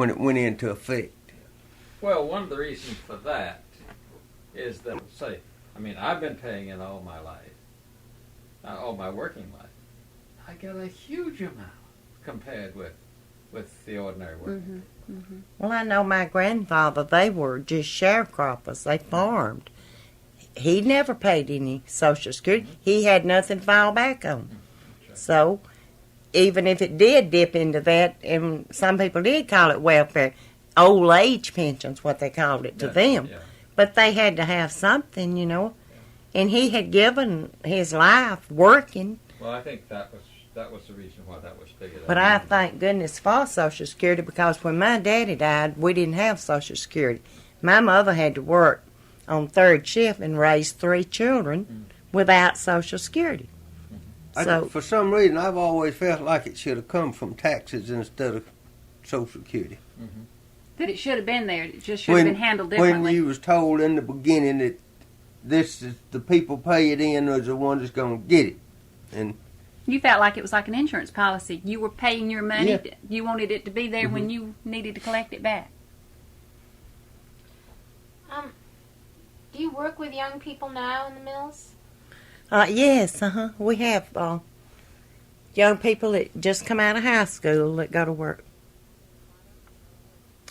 it went into effect. Well, one of the reasons for that is that, say, I mean, I've been paying in all my life, all my working life. I get a huge amount compared with the ordinary working people. Well, I know my grandfather, they were just sharecroppers. They farmed. He never paid any Social Security. He had nothing to fall back on. So, even if it did dip into that, and some people did call it welfare, old age pensions, what they called it to them. Yeah. But they had to have something, you know. And he had given his life working. Well, I think that was the reason why that was figured out. But I thank goodness for Social Security, because when my daddy died, we didn't have Social Security. My mother had to work on third shift and raise 3 children without Social Security. So, For some reason, I've always felt like it should have come from taxes instead of Social Security. That it should have been there. It just should have been handled differently. When you was told in the beginning that this is the people pay it in are the ones that's going to get it, and You felt like it was like an insurance policy. You were paying your money. Yeah. You wanted it to be there when you needed to collect it back. Do you work with young people now in the mills? yes, we have young people that just come out of high school that go to work.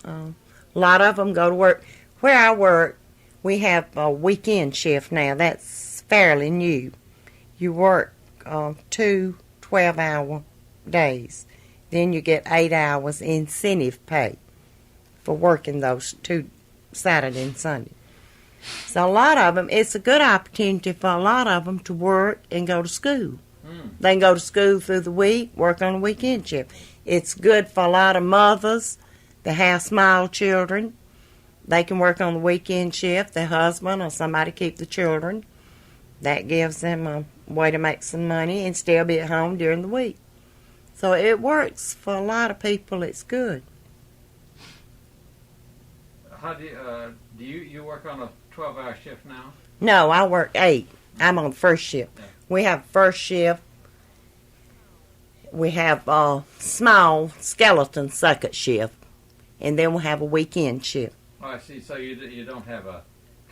A lot of them go to work. Where I work, we have a weekend shift now. That's fairly new. You work 2 12-hour days. Then you get 8 hours incentive pay for working those 2 Saturday and Sunday. So a lot of them, it's a good opportunity for a lot of them to work and go to school. They can go to school through the week, work on the weekend shift. It's good for a lot of mothers that have small children. They can work on the weekend shift, their husband or somebody keep the children. That gives them a way to make some money and still be at home during the week. So it works for a lot of people. It's good. How do you work on a 12-hour shift now? No, I work 8. I'm on the first shift. Yeah. We have first shift. We have a small skeleton second shift. And then we'll have a weekend shift. Oh, I see. So you don't have a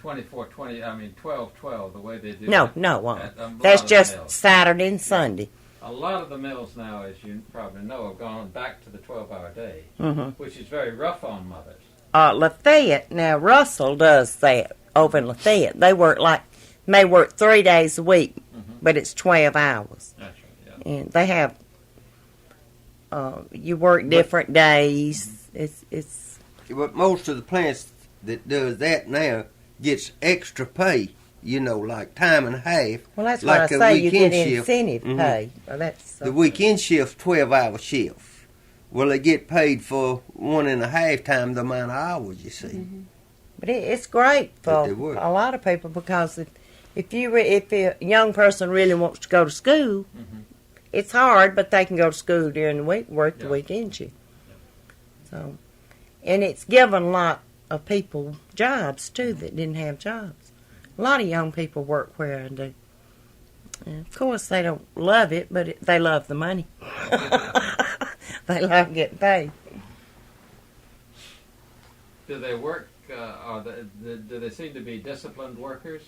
24-20, I mean 12-12 the way they do No, it no. at a lot That's of the just mills. Saturday and Sunday. A lot of the mills now, as you probably know, have gone back to the 12-hour day, which is very rough on mothers. Lafayette, now Russell does that over in Lafayette. They may work 3 days a week, but it's 12 hours. That's right, yeah. And they have, you work different days. It's but most of the plants that does that now gets extra pay, you know, like time and a half. well, that's like what I a say. You get weekend shift. incentive pay. Well, that's The weekend shift, 12-hour shift. Well, they get paid for 1.5 times the amount of hours, you see. But it's great But for they work. a lot of people, because if a young person really wants to go to school, it's hard, but they can go to school during the week, work the Yeah. weekend shift. So, and it's given a lot of people jobs too that didn't have jobs. A lot of young people work where I do. And of course, they don't love it, but they love the money. They love getting paid. Do they work, do they seem to be disciplined workers?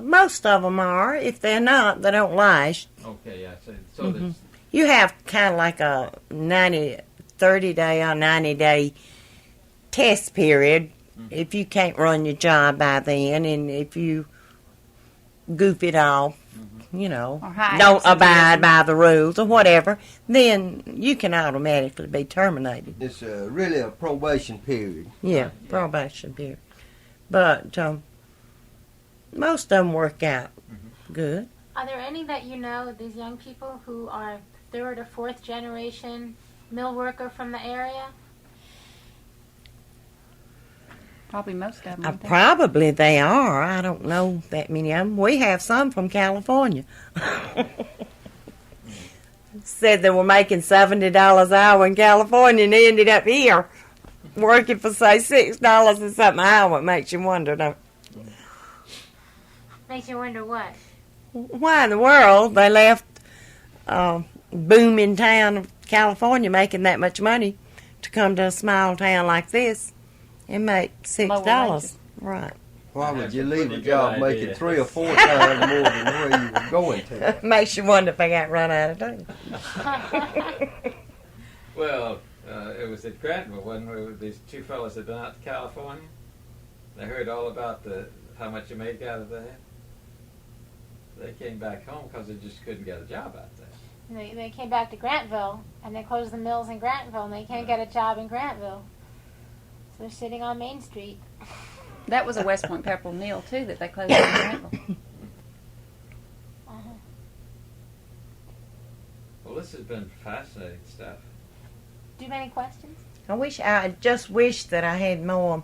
Most of them are. If they're not, they don't last. Okay, yeah. So there's, You have kind of like a 30-day or 90-day test period if you can't run your job by then, and if you goof it off, you know, Or high don't abide absenteeism. by the rules or whatever, then you can automatically be terminated. It's really a probation period. Yeah, probation period. But most of them work out good. Are there any that you know, these young people who are third or fourth generation mill worker from the area? Probably most of them. aren't they? Probably they are. I don't know that many of them. We have some from California. Said they were making $70 an hour in California and they ended up here working for, say, $6 and something an hour. It makes you wonder, don't it? Makes you wonder what. Why in the world they left booming town of California making that much money to come to a small town like this and make Lower $6. wages. Right. Why would That's you a leave a pretty job good making idea. 3 or 4 times more than where you were going to? Makes you wonder if they got run out of town. Well, it was at Grantville, wasn't it? These two fellas had been out to California. They heard all about how much you make out of that. They came back home because they just couldn't get a job out there. And they came back to Grantville, and they closed the mills in Grantville, and they can't get a job in Grantville. So they're sitting on Main Street. That was a West Point Pepperell mill, too, that they closed in Grantville. Uh-huh. Well, this has been fascinating stuff. Do you have any questions? I just wish that I had more.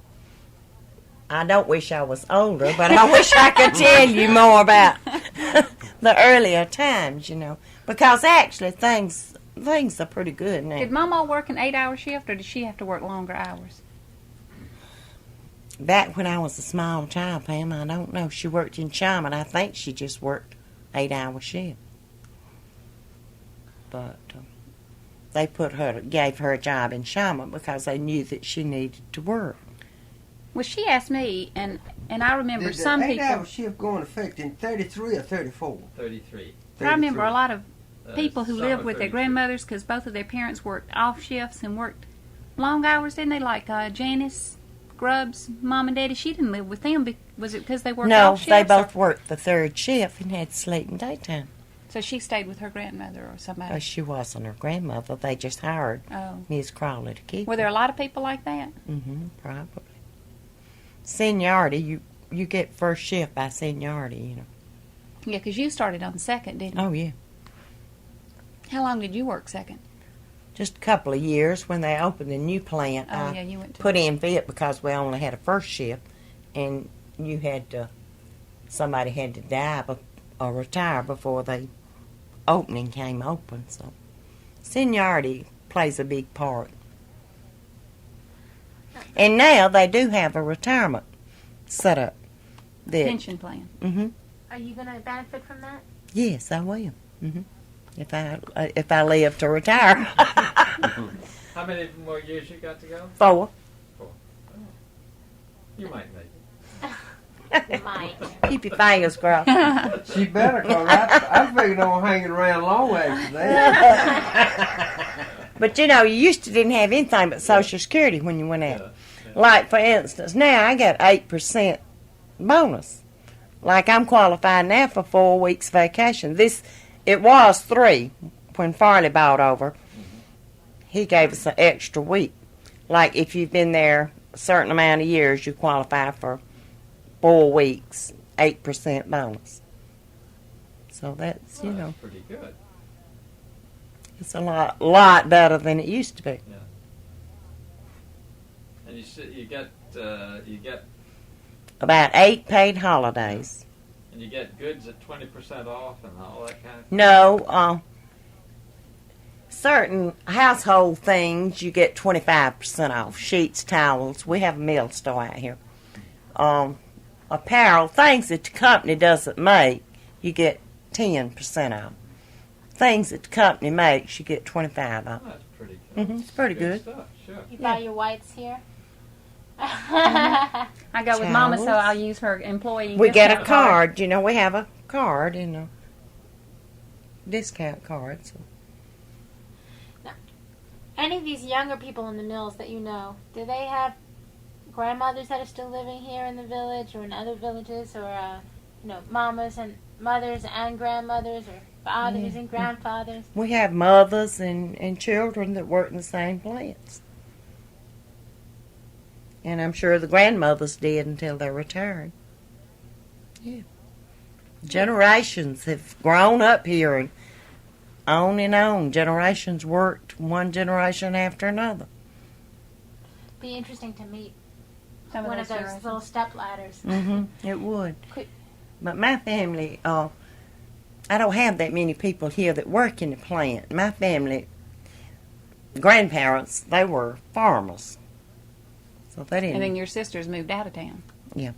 I don't wish I was older, but I wish I could tell you more about the earlier times, you know. Because actually things are pretty good now. Did Mama work an 8-hour shift, or did she have to work longer hours? Back when I was a small child, Pam, I don't know. She worked in Shaman. I think she just worked 8-hour shift. But they gave her a job in Shaman because they knew that she needed to work. Well, she asked me, and I remember Did some the 8-hour people. shift go in effect in 33 or 34? 33. I remember a lot of people who Some lived are with their 33. grandmothers because both of their parents worked off shifts and worked long hours, didn't they? Like Janice Grubbs' mom and daddy, she didn't live with them. Was it because they worked No, off shifts? they or- both worked the third shift and had to sleep in daytime. So she stayed with her grandmother or somebody. Because she wasn't her grandmother. They just hired Oh. Miss Crawley to keep Were there a lot of people like that? Probably. Seniority, you get first shift by seniority, you know. Yeah, because you started on second, didn't you? Oh, yeah. How long did you work second? Just a couple of years when they opened the new plant. Oh, I yeah, you went to. put in vet because we only had a first shift, and somebody had to die or retire before the opening came open. So seniority plays a big part. And now they do have a retirement set up. pension plan. Are you going to benefit from that? Yes, I will. If I live to retire. How many more years you got to go? 4. You might make it. You might. Keep your fingers crossed. She better, because I figured on hanging around long after that. But you know, you used to didn't have anything but Social Security when you went out. Like for instance, now I got 8% bonus. Like I'm qualified now for 4 weeks vacation. It was 3 when Farley bought over. He gave us an extra week. Like if you've been there a certain amount of years, you qualify for 4 weeks, 8% bonus. So that's, you know, That's pretty good. it's a lot better than it used to be. And you get About 8 paid holidays. and you get goods at 20% off and all that kind of. No, certain household things you get 25% off. Sheets, towels. We have a meal store out here. Apparel, things that the company doesn't make, you get 10% off. Things that the company makes, you get 25 off. Oh, that's pretty good. It's pretty good. Stuff, sure. You buy your whites here? I go with Mama, so Towels. I'll use her employee. We get a discount card. You know, we have a card and a discount card. So. Any of these younger people in the mills that you know, do they have grandmothers that are still living here in the village or in other villages, or mamas and mothers and grandmothers, or fathers and grandfathers? We have mothers and children that work in the same plants. And I'm sure the grandmothers did until they retired. Yeah. Generations have grown up here and on. Generations worked one generation after another. Be interesting to meet Some one of those generations. little step ladders. It would. Could- But my family, I don't have that many people here that work in the plant. My family, grandparents, they were farmers. So they didn't. And then your sisters moved out of town. Yeah.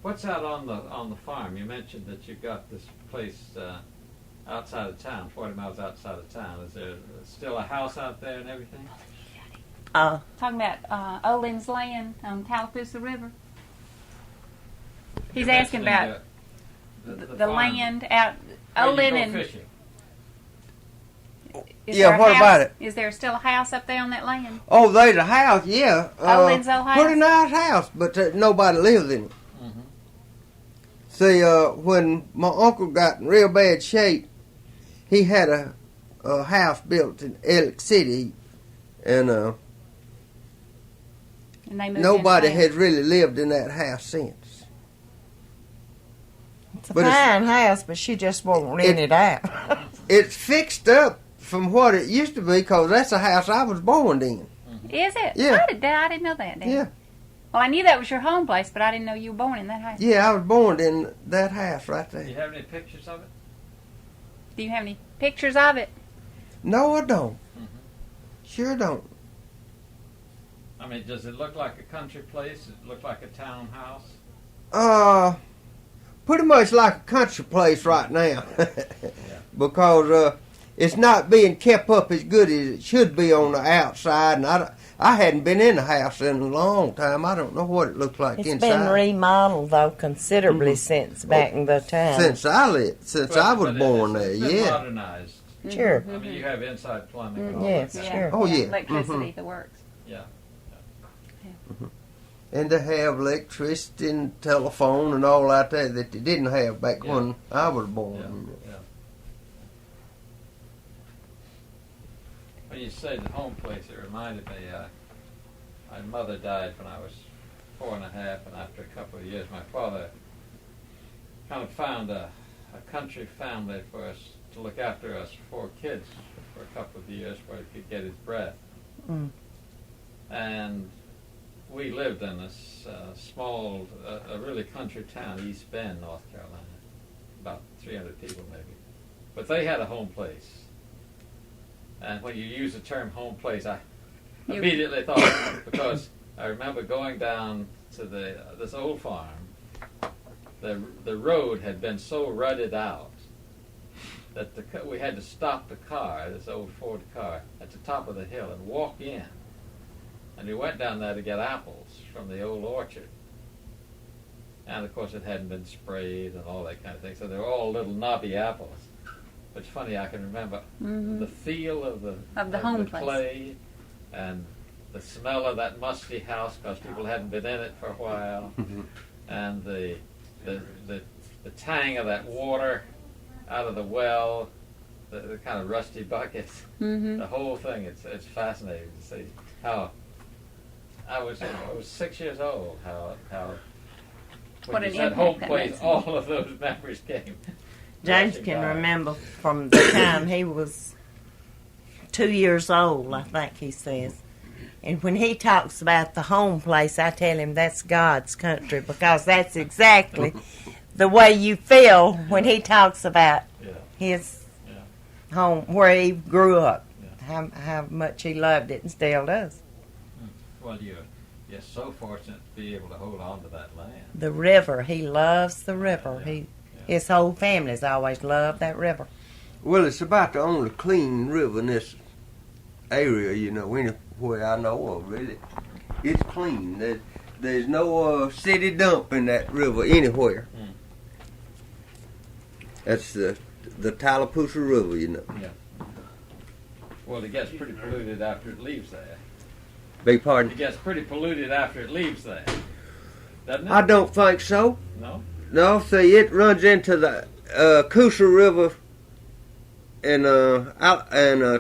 What's out on the farm? You mentioned that you've got this place outside of town, 40 miles outside of town. Is there still a house out there and everything? Talking about Olin's land on Tallapoosa River. He's You're asking mentioning about the farm land out where you Olin go and fishing. is Yeah, there a what house- about it? Is there still a house up there on that land? Oh, there's a house, yeah. Olin's old house? Pretty nice house, but nobody lives in it. Mm-hmm. See, when my uncle got in real bad shape, he had a house built in Ellick City, and And they moved nobody in has really lived in that house since. It's a But it's- fine house, but she just won't rent it out. It's fixed up from what it used to be, because that's the house I was born in. Is it? Yeah. I didn't know that. Yeah. Well, I knew that was your home place, but I didn't know you were born in that house. Yeah, I was born in that house right Do you there. have any pictures of it? Do you have any pictures of it? No, I don't. Mhm. Sure don't. I mean, does it look like a country place? Does it look like a townhouse? Pretty much like a country place right now. Because it's not being kept up as good as it should be on the outside, and I hadn't been in the house in a long time. I don't know what it looks like It's inside. been remodeled, though, considerably since back in the time. Since I was born there, It's been yeah. modernized. Sure. I mean, you have inside plumbing and all Yes, that. sure. Oh, yeah. Electricity, the works. Yeah. And they have electricity and telephone and all that there that they didn't have back Yeah. when I was born. Yeah. When you say the home place, it reminded me, my mother died when I was 4 and a half, and after a couple of years, my father kind of found a country family for us to look after us 4 kids for a couple of years where he could get his breath. Mm. And we lived in this small, a really country town, East Bend, North Carolina, about 300 people maybe. But they had a home place. And when you use the term home place, I You- immediately thought, because I remember going down to this old farm, the road had been so rutted out that we had to stop the car, this old Ford car, at the top of the hill and walk in. And we went down there to get apples from the old orchard. And of course it hadn't been sprayed and all that kind of thing, so they were all little knobby apples. But it's funny, I can remember the feel of the home place. clay and the smell of that musty house because people hadn't been in it for a while, and the tang of that water out of the well, the kind of rusty buckets, the whole thing. It's fascinating to see how I was 6 years old. How when What you an said impact home that place, makes. all of those memories came. James rushing can by. remember from the time he was 2 years old, I think he says. And when he talks about the home place, I tell him that's God's country, because that's exactly the way you feel when he talks about Yeah. his Yeah. home, where he grew up, Yeah. how much he loved it and still does. Well, you're so fortunate to be able to hold on to that land. The river, he loves the river. Yeah. His whole family's always loved that river. Well, it's about the only clean river in this area, anywhere I know of, really. It's clean. There's no city dump in that river anywhere. Mm. That's the Tallapoosa River, Yeah. Well, it gets pretty polluted after it leaves there. Beg pardon? It gets pretty polluted after it leaves there, doesn't it? I don't think so. No? No, see, it runs into the Coosa River and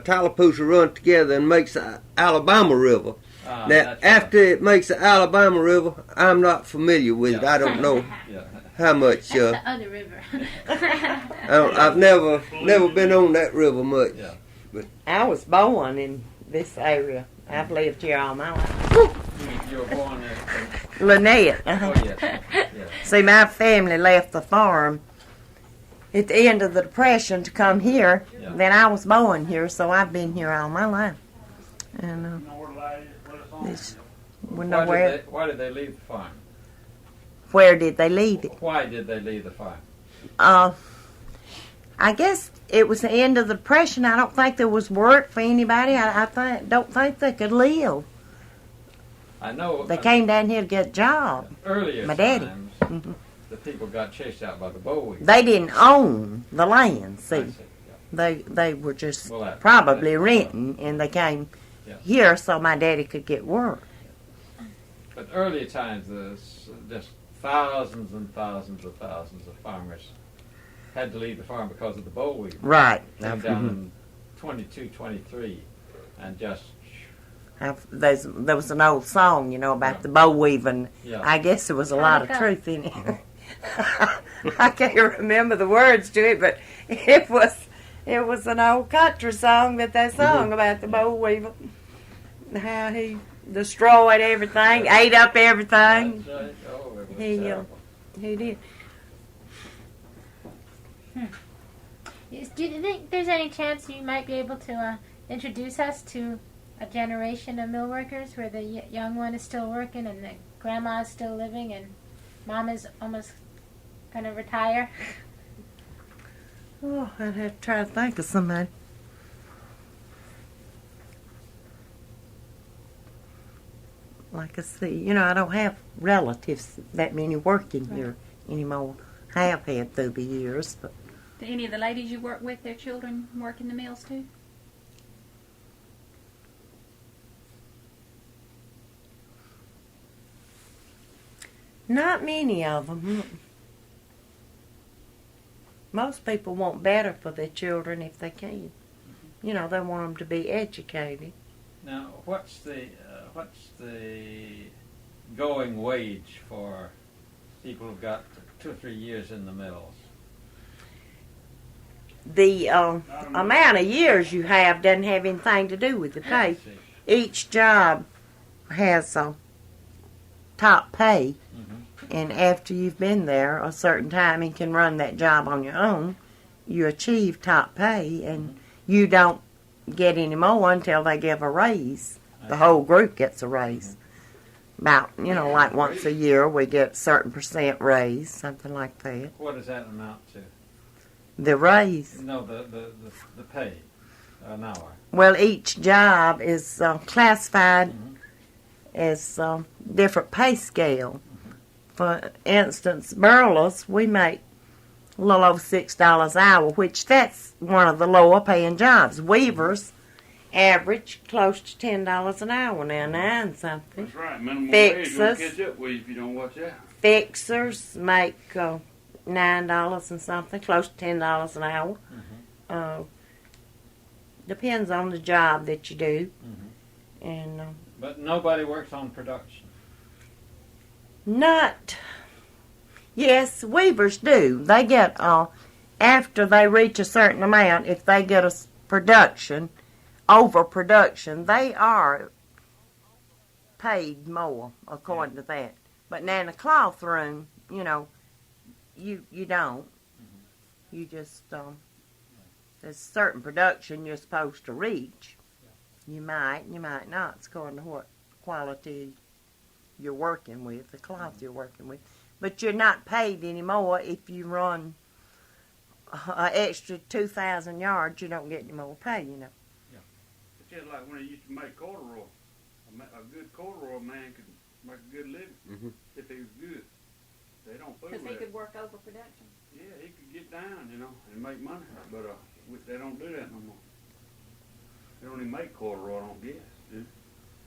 Tallapoosa run together and makes the Alabama River. Now, That's after it makes the Alabama River, I'm not familiar with it. Yeah. I don't know Yeah. how much. That's the other river. I've never been on that river much. Yeah. I was born in this area. I've lived here all my life. You were born in. Lynette. Oh, yes. Yeah. See, my family left the farm at the end of the Depression to come here. Yeah. Then I was born here, so I've been here all my life. And this, we know Why did they leave the farm? where did they leave it? Why did they leave the farm? I guess it was the end of the Depression. I don't think there was work for anybody. Don't think they could live. I know They came down here to get a job. earlier My daddy. times Mhm. the people got chased out by the boll weevil. They didn't own the land. I See, see. they were just Well, probably that's- renting, and they came Yeah. here so my daddy could get work. But earlier times, there's just thousands and thousands of farmers had to leave the farm because of the boll weevil. Right. Came down in 22, 23, and just There was an old song, about the boll weaving. yeah. I guess there was a lot of truth in it. I can't remember the words to it, but it was an old country song that they sung about the boll weevil. How he destroyed everything, ate up everything. That's right. Oh, it was He, terrible. He did. Do you think there's any chance you might be able to introduce us to a generation of mill workers where the young one is still working and the grandma's still living and mama's almost going to retire? Oh, I'd have to try to think of somebody. Like I see, I don't have relatives that many working here anymore. I have had through the years, but Do any of the ladies you work with, their children work in the mills too? not many of them. Most people want better for their children if they can. They want them to be educated. Now, what's the going wage for people who've got 2 or 3 years in the mills? The amount of years you have doesn't have anything to do with the pay. See. Each job has a top pay, and after you've been there a certain time and can run that job on your own, you achieve top pay, and you don't get any more until they give a raise. The whole group gets a raise. About, like once a year we get a certain percent raise, something like that. What does that amount to? The raise. No, the pay an hour. Well, each job is classified as different pay scale. For instance, burlers, we make a little over $6 an hour, which that's one of the lower paying jobs. Weavers average close to $10 an hour now, 9 something. That's right. Minimum wage gonna Fixers. catch up with you if you don't watch out. Fixers make $9 and something, close to $10 an hour. Depends on the job that you do. And But nobody works on production. not. Yes, weavers do. They get after they reach a certain amount. If they get a overproduction, they are paid more according to that. But now in the cloth room, you don't. You just there's certain production you're supposed to reach. You might not. It's according to what quality you're working with, the cloth you're working with. But you're not paid anymore if you run an extra 2,000 yards. You don't get any more pay, It's just like when they used to make corduroy. A good corduroy man could make a good living if he was good. They don't fool Because that. he could work overproduction. Yeah, he could get down, and make money. But they don't do that no more. They don't even make corduroy, I don't guess. Do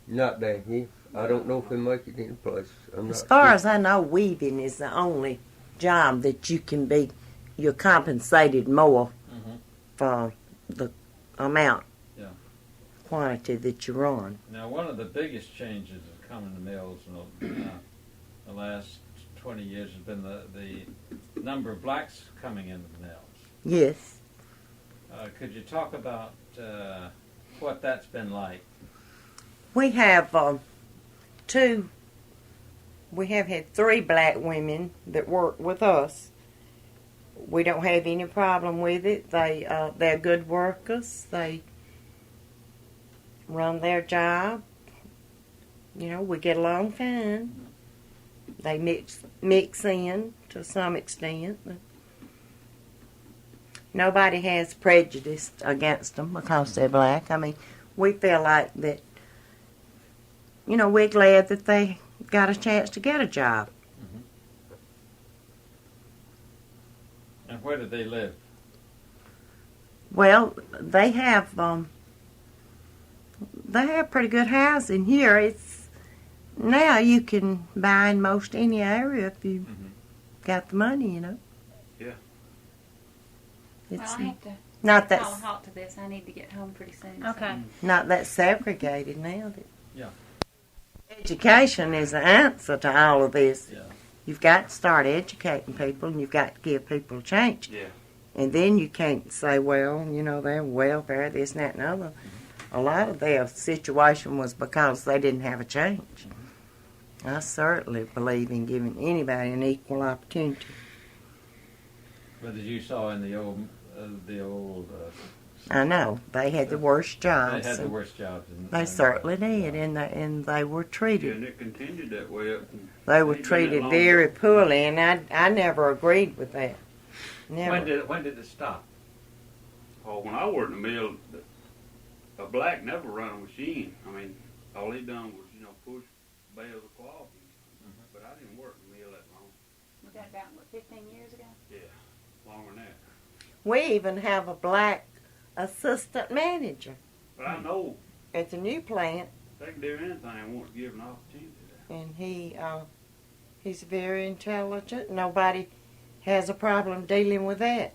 Not down here. I don't know if they make it any place. I'm not As far sure. as I know, weaving is the only job that you're compensated more Mhm. for the amount, Yeah. quantity that you run. Now, one of the biggest changes that's come in the mills in the last 20 years has been the number of blacks coming into the mills. Yes. Could you talk about what that's been like? We have we have had 3 black women that work with us. We don't have any problem with it. They're good workers. They run their job. You know, we get along fine. They mix in to some extent. Nobody has prejudice against them because they're black. I mean, we feel like that, you know, we're glad that they got a chance to get a job. And where do they live? Well, they have pretty good housing here. It's now you can buy in most any area if you got the money, you know. Yeah. Well, It's I have to not call a that halt to this. I need to get home pretty soon. so- Okay. not that segregated now. Yeah. Education is the answer to all of this. Yeah. You've got to start educating people, and you've got to give people a chance. Yeah. And then you can't say, well, you know, they're welfare, this, and that, and other. A lot of their situation was because they didn't have a change. I certainly believe in giving anybody an equal opportunity. But as you saw in the old I know they had the worst they jobs. had the and worst jobs. they certainly did, and they were Yeah, treated. and it continued that way up. They were Ain't been that treated long very ago. poorly, and I never agreed with that. Never. When did it stop? Oh, when I worked in the mill, a black never run a machine. I mean, all he done was, you know, push bales of cloth. But I didn't work in the mill that long. Was that about, 15 years ago? Longer than that. We even have a black assistant manager But I know at the new plant, they can do anything and want to give an opportunity to. and he's very intelligent. Nobody has a problem dealing with that.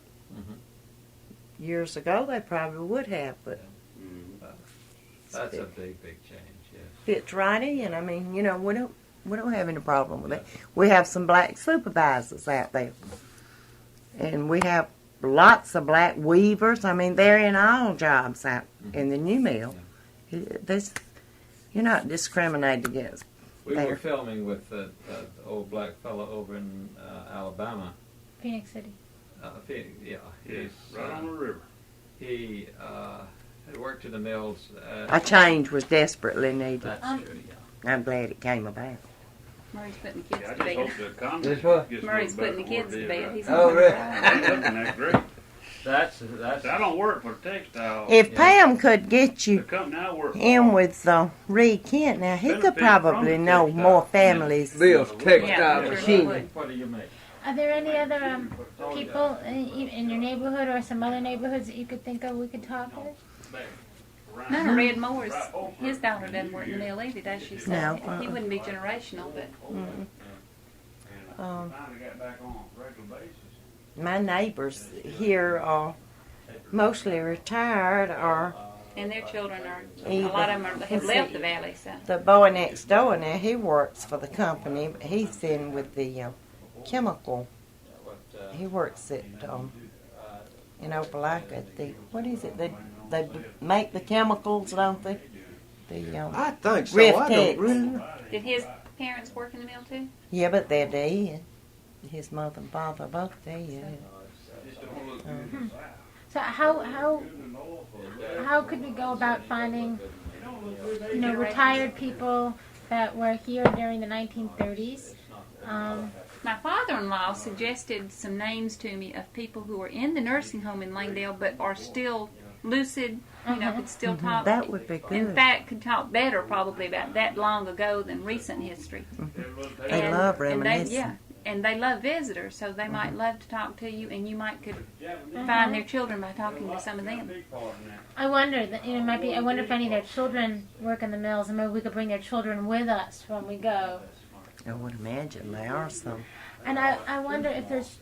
Years ago, they probably would have, but That's a big change. Yes. fits right in. I mean, you know, we don't have any problem with that. We have some black supervisors out there, and we have lots of black weavers. I mean, they're in all jobs out in the new mill. This, you're not discriminated against. We There. were filming with the old black fellow over in Alabama. Phoenix City. Phoenix, yeah, he's Right on the river. he had worked in the mills. A change was desperately needed. That's true. Yeah. I'm glad it came about. Murray's putting the kids Yeah, I to just bed. hope the economy This what? gets a Murray's little putting the better kids to than bed. what it He's is Oh, really? right. Looking at great. That's I don't work for the textile. If Pam could get The you company I work for. in with Reed Kent, now he could Benefit probably from know textile. more families. Bill's textile Yeah, machine. What do you make? Are there any other people in your neighborhood or some other neighborhoods that you could think of we could talk with? None of Red Moore's, his daughter doesn't work in the mill either, does she? So No, he wouldn't be generational, but Um, Finally got back on a regular basis. my neighbors here are mostly retired, or and their children are, a Either. lot of them have left the valley, so. the boy next door now, he works for the company. But he's in with the chemical. He works at in Opelika at the, what is it? They make the chemicals, don't they? The I think so. Rift I X. don't really know. Did his parents work in the mill too? yeah, but they're dead. His mother and father are both dead. So how could we go about finding, you know, retired people that were here during the 1930s? My father-in-law suggested some names to me of people who are in the nursing home in Langdale but are still lucid, you know, could still talk. That would be In good. fact, could talk better probably about that long ago than recent history. They love And reminiscing. and they love visitors, so they might love to talk to you, and you might could find their children by talking to some of them. I wonder that might be. I wonder if any of their children work in the mills, and maybe we could bring their children with us when we go. I would imagine there are some. And I wonder if there's,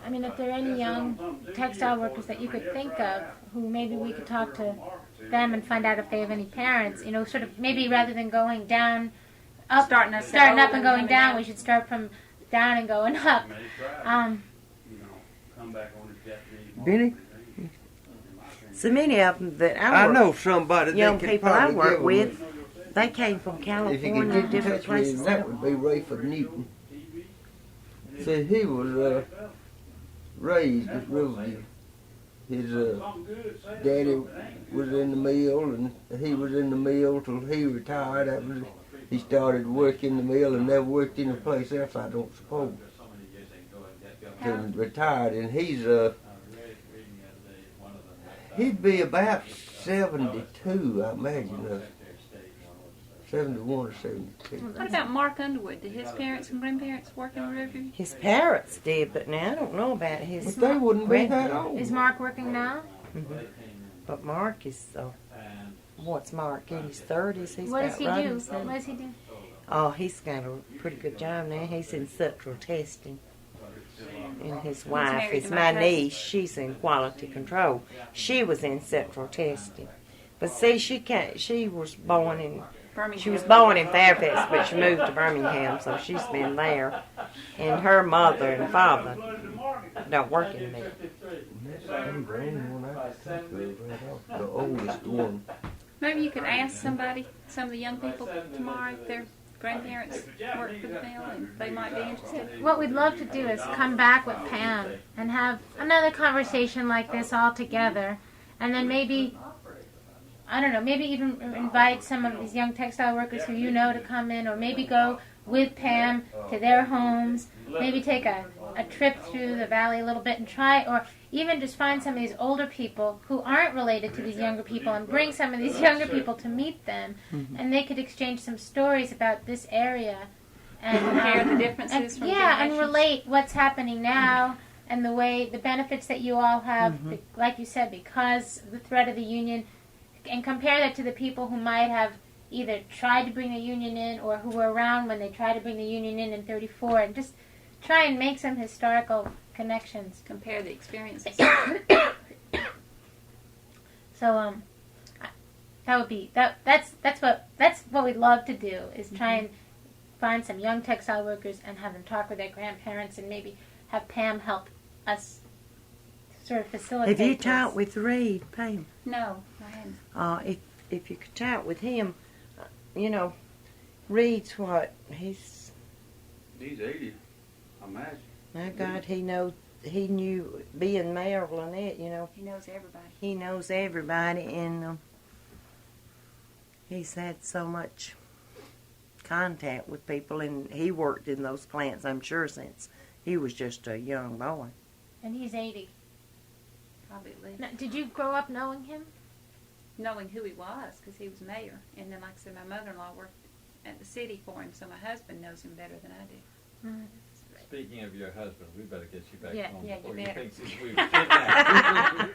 if there are any young textile workers that you could think of who maybe we could talk to them and find out if they have any parents. Sort of maybe rather than going down, Starting up and going down, we should start from down and going up. Benny, So many of them that I know somebody young that could people I probably work give 'em with, they came from if you California, could get in different touch with him, places. that would be Rayford Newton. See, he was raised at Riverview. His daddy was in the mill, and he was in the mill till he retired. He started working the mill and never worked any place else, I don't suppose. Till he retired, and he'd be about 72, I imagine. 71 or 72. What about Mark Underwood? Did his parents and grandparents work in Riverview? His parents did, but now I don't know about his. But they wouldn't be that old. Is Mark working now? But Mark is, what's Mark, in his 30s? He's What does about he right do? in some- What does he do? Oh, he's got a pretty good job now. He's in structural testing. And his wife married is to my my cousin. niece. She's in quality control. She was in structural testing. But see, she was born in Birmingham. She was born in Fairfax, but she moved to Birmingham, so she's been there. And her mother and father don't work in the mill. He's the only one I can think of right off, the oldest one. Maybe you could ask somebody, some of the young people tomorrow, if their grandparents work for the mill, and they might be interested. What we'd love to do is come back with Pam and have another conversation like this all together, and then maybe, I don't know, maybe even invite some of these young textile workers who to come in, or maybe go with Pam to their homes, maybe take a trip through the valley a little bit and try, or even just find some of these older people who aren't related to these younger people and bring some of these younger people to meet them, and they could exchange some stories about this area and Compare the differences from and generations. relate what's happening now and the benefits that you all have, like you said, because of the threat of the union, and compare that to the people who might have either tried to bring the union in or who were around when they tried to bring the union in 34, and just try and make some historical connections. Compare the experiences. So that would be that's what we'd love to do, is try and find some young textile workers and have them talk with their grandparents, and maybe have Pam help us sort of facilitate. Have you this. talked with Reed, Pam? No, I hadn't. If you could talk with him, Reed's what? He's 80, I imagine. my God, he knew being Mayor of Lynette, He knows everybody. he knows everybody, and he's had so much contact with people, and he worked in those plants, I'm sure, since he was just a young boy. And he's 80. Probably Now, did you grow up knowing him? knowing who he was, because he was mayor. And then, like I said, my mother-in-law worked at the city for him, so my husband knows him better than I do. Speaking of your husband, we better get you back Yeah, home yeah, you before he better. thinks we've kidnapped.